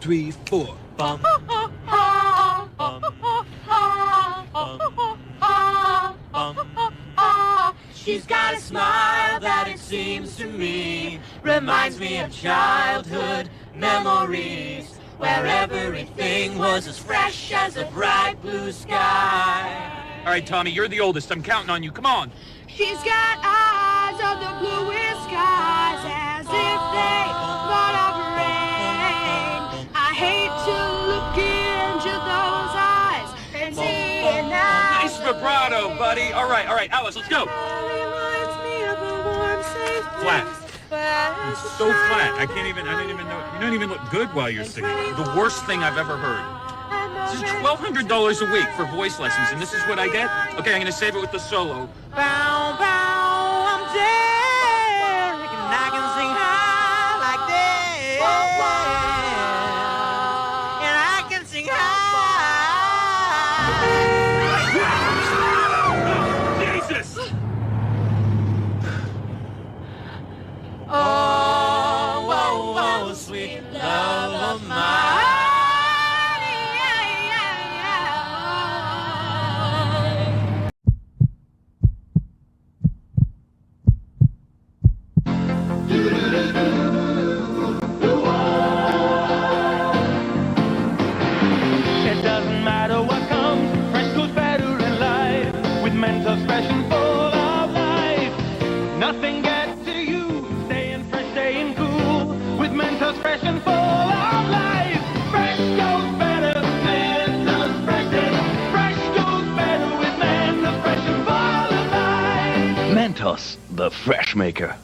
S13: 3, 4. Bum.
S7: She's got a smile that it seems to me reminds me of childhood memories, where everything was as fresh as a bright blue sky.
S15: All right, Tommy, you're the oldest. I'm counting on you. Come on.
S7: She's got eyes of the bluest skies, as if they thought of rain. I hate to look into those eyes and see it now.
S15: Nice vibrato, buddy. All right, Alice, let's go. Flat. It's so flat. I don't even know. You don't even look good while you're singing. The worst thing I've ever heard. This is $1,200 a week for voice lessons, and this is what I get? Okay, I'm going to save it with the solo.
S7: Bow, bow, I'm dead, and I can sing high like that. And I can sing high.
S15: Jesus!
S7: Oh, oh, oh, sweet love of mine.
S16: It doesn't matter what comes, fresh goes better in life. With mental fresh and full of life, nothing gets to you. Staying fresh, staying cool. With mental fresh and full of life, fresh goes better. Mentos fresh and fresh goes better with mental fresh and full of life.
S17: Mentos, the fresh maker.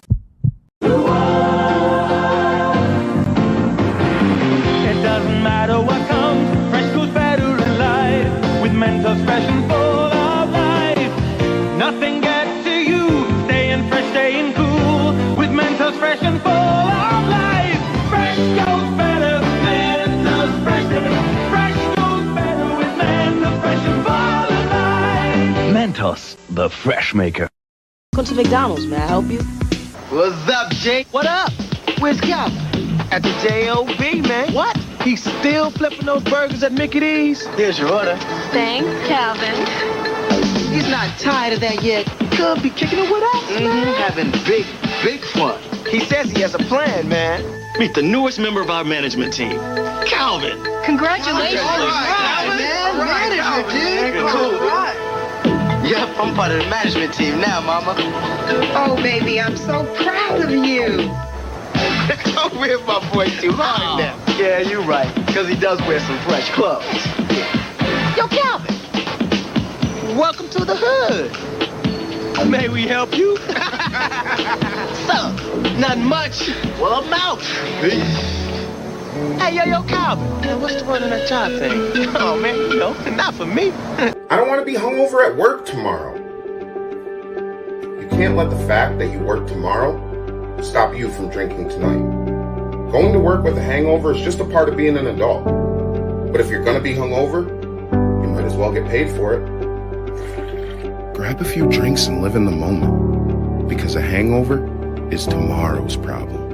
S16: It doesn't matter what comes, fresh goes better in life. With Mentos fresh and full of life, nothing gets to you. Staying fresh, staying cool. With Mentos fresh and full of life, fresh goes better. Mentos fresh goes better with Mentos fresh and full of life.
S17: Mentos, the fresh maker.
S19: Welcome to McDonald's. May I help you?
S20: What's up, Jake?
S19: What up?
S20: Where's Calvin? At the J.O.B., man.
S19: What?
S20: He's still flipping those burgers at Mickey D's. Here's your order.
S19: Thanks, Calvin.
S20: He's not tired of that yet. He could be kicking it with us, man.
S19: Having big fun.
S20: He says he has a plan, man.
S19: Meet the newest member of our management team, Calvin. Congratulations.
S20: All right, man. Management team. Cool. Yep, I'm part of the management team now, Mama.
S27: Oh, baby, I'm so proud of you.
S20: Don't rip my boy too hard now. Yeah, you're right, because he does wear some fresh clothes. Yo, Calvin, welcome to the hood. May we help you? So, nothing much. Well, I'm out. Hey, yo, Calvin. Man, what's the word on that job thing? Oh, man, not for me.
S28: I don't want to be hungover at work tomorrow. You can't let the fact that you work tomorrow stop you from drinking tonight. Going to work with a hangover is just a part of being an adult. But if you're going to be hungover, you might as well get paid for it. Grab a few drinks and live in the moment, because a hangover is tomorrow's problem.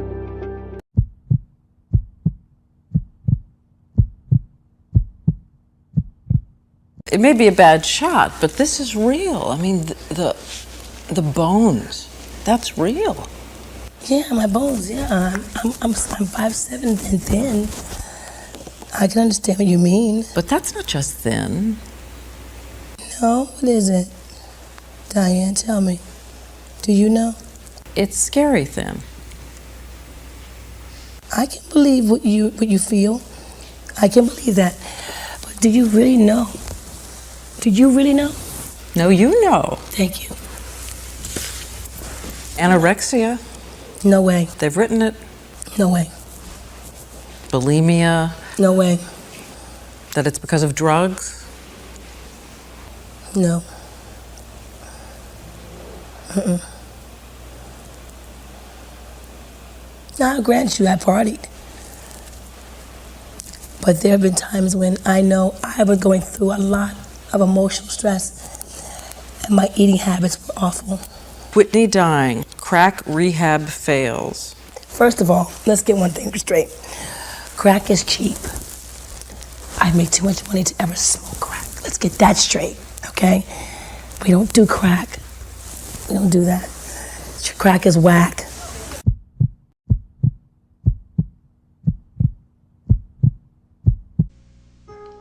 S29: It may be a bad shot, but this is real. I mean, the bones, that's real.
S27: Yeah, my bones, yeah. I'm 5'7" and thin. I can understand what you mean.
S29: But that's not just thin.
S27: No, what is it? Diane, tell me. Do you know?
S29: It's scary thin.
S27: I can believe what you feel. I can believe that. But do you really know? Do you really know?
S29: No, you know.
S27: Thank you.
S29: Anorexia.
S27: No way.
S29: They've written it.
S27: No way.
S29: Bulimia.
S27: No way.
S29: That it's because of drugs.
S27: No. Now, I grant you, I partied. But there have been times when I know I was going through a lot of emotional stress, and my eating habits were awful.
S29: Whitney dying. Crack rehab fails.
S27: First of all, let's get one thing straight. Crack is cheap. I make too much money to ever smoke crack. Let's get that straight, okay? We don't do crack. We don't do that. Crack is whack.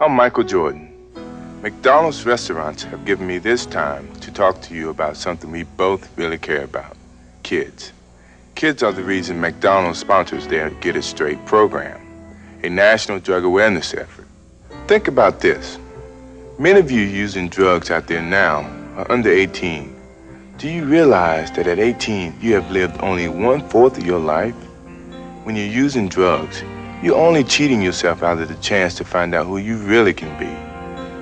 S2: I'm Michael Jordan. McDonald's restaurants have given me this time to talk to you about something we both really care about, kids. Kids are the reason McDonald's sponsors their Get It Straight program, a national drug awareness effort. Think about this. Many of you using drugs out there now are under 18. Do you realize that at 18, you have lived only 1/4 of your life? When you're using drugs, you're only cheating yourself out of the chance to find out who you really can be.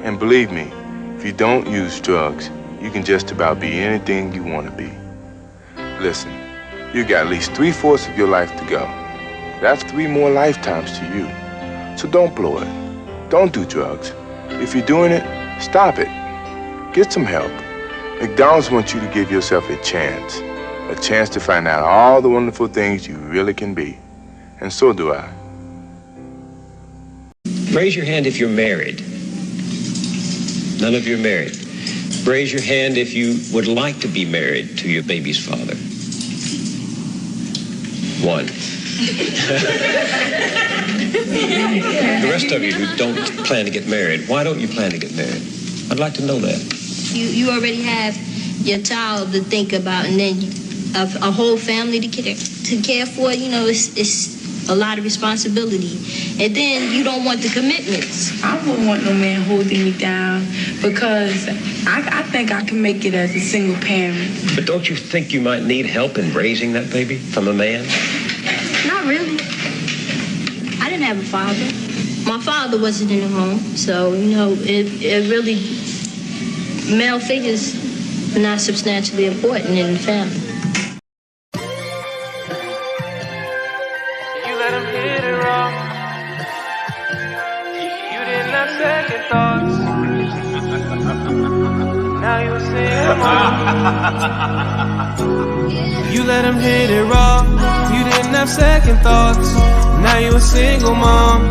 S2: And believe me, if you don't use drugs, you can just about be anything you want to be. Listen, you got at least 3/4 of your life to go. That's 3 more lifetimes to you. So don't blow it. Don't do drugs. If you're doing it, stop it. Get some help. McDonald's wants you to give yourself a chance to find out all the wonderful things you really can be. And so do I.
S4: Raise your hand if you're married. None of you are married. Raise your hand if you would like to be married to your baby's father. 1. The rest of you who don't plan to get married, why don't you plan to get married? I'd like to know that.
S13: You already have your child to think about, and then a whole family to care for. You know, it's a lot of responsibility. And then you don't want the commitments.
S18: I wouldn't want no man holding me down because I think I can make it as a single parent.
S4: But don't you think you might need help in raising that baby from a man?
S13: Not really. I didn't have a father. My father wasn't in the home, so, you know, it really, male figures are not substantially important in the family.
S10: You let him hit it raw. You didn't have second thoughts. Now you a single mom.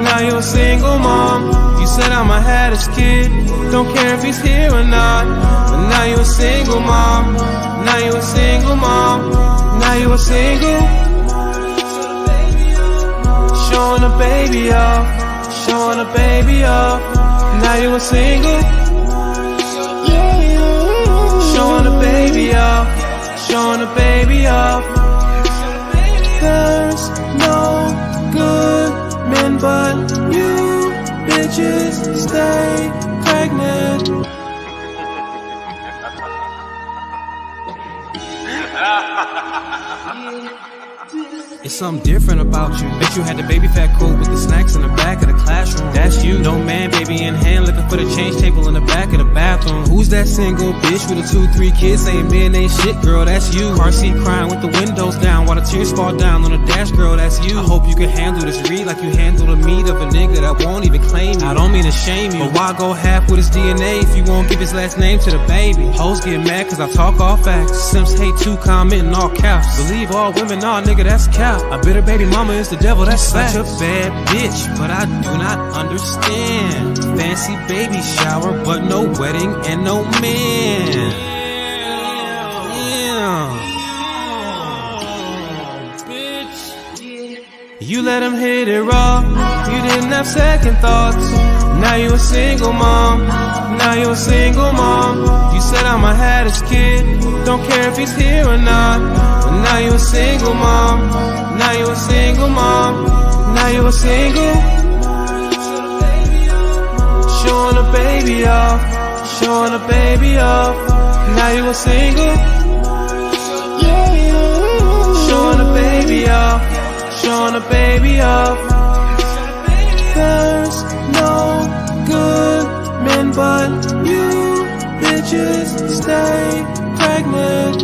S10: Now you a single mom. You said I'ma have this kid. Don't care if he's here or not. But now you a single mom. Now you a single mom. Now you a single. Showing a baby off. Showing a baby off. Now you a single. Showing a baby off. Showing a baby off. There's no good men but you. Bitches stay pregnant. It's something different about you. Bet you had the baby fat coat with the snacks in the back of the classroom. That's you. No man, baby in hand, looking for the change table in the back of the bathroom. Who's that single bitch with the 2-3 kids saying men ain't shit, girl? That's you. Car seat crying with the windows down while the tears fall down on the dash, girl. That's you. I hope you can handle this read like you handle the meat of a nigga that won't even claim you. I don't mean to shame you, but why go half with his DNA if you won't give his last name to the baby? Hoes get mad cause I talk all facts. Simps hate to comment in all caps. Believe all women, nah, nigga, that's cap. I bet her baby mama is the devil, that's such a bad bitch, but I do not understand. Fancy baby shower, but no wedding and no man. You let him hit it raw. You didn't have second thoughts. Now you a single mom. Now you a single mom. You said I'ma have this kid. Don't care if he's here or not. But now you a single mom. Now you a single mom. Now you a single. Showing a baby off. Showing a baby off. Now you a single. Showing a baby off. Showing a baby off. There's no good men but you. Bitches stay pregnant.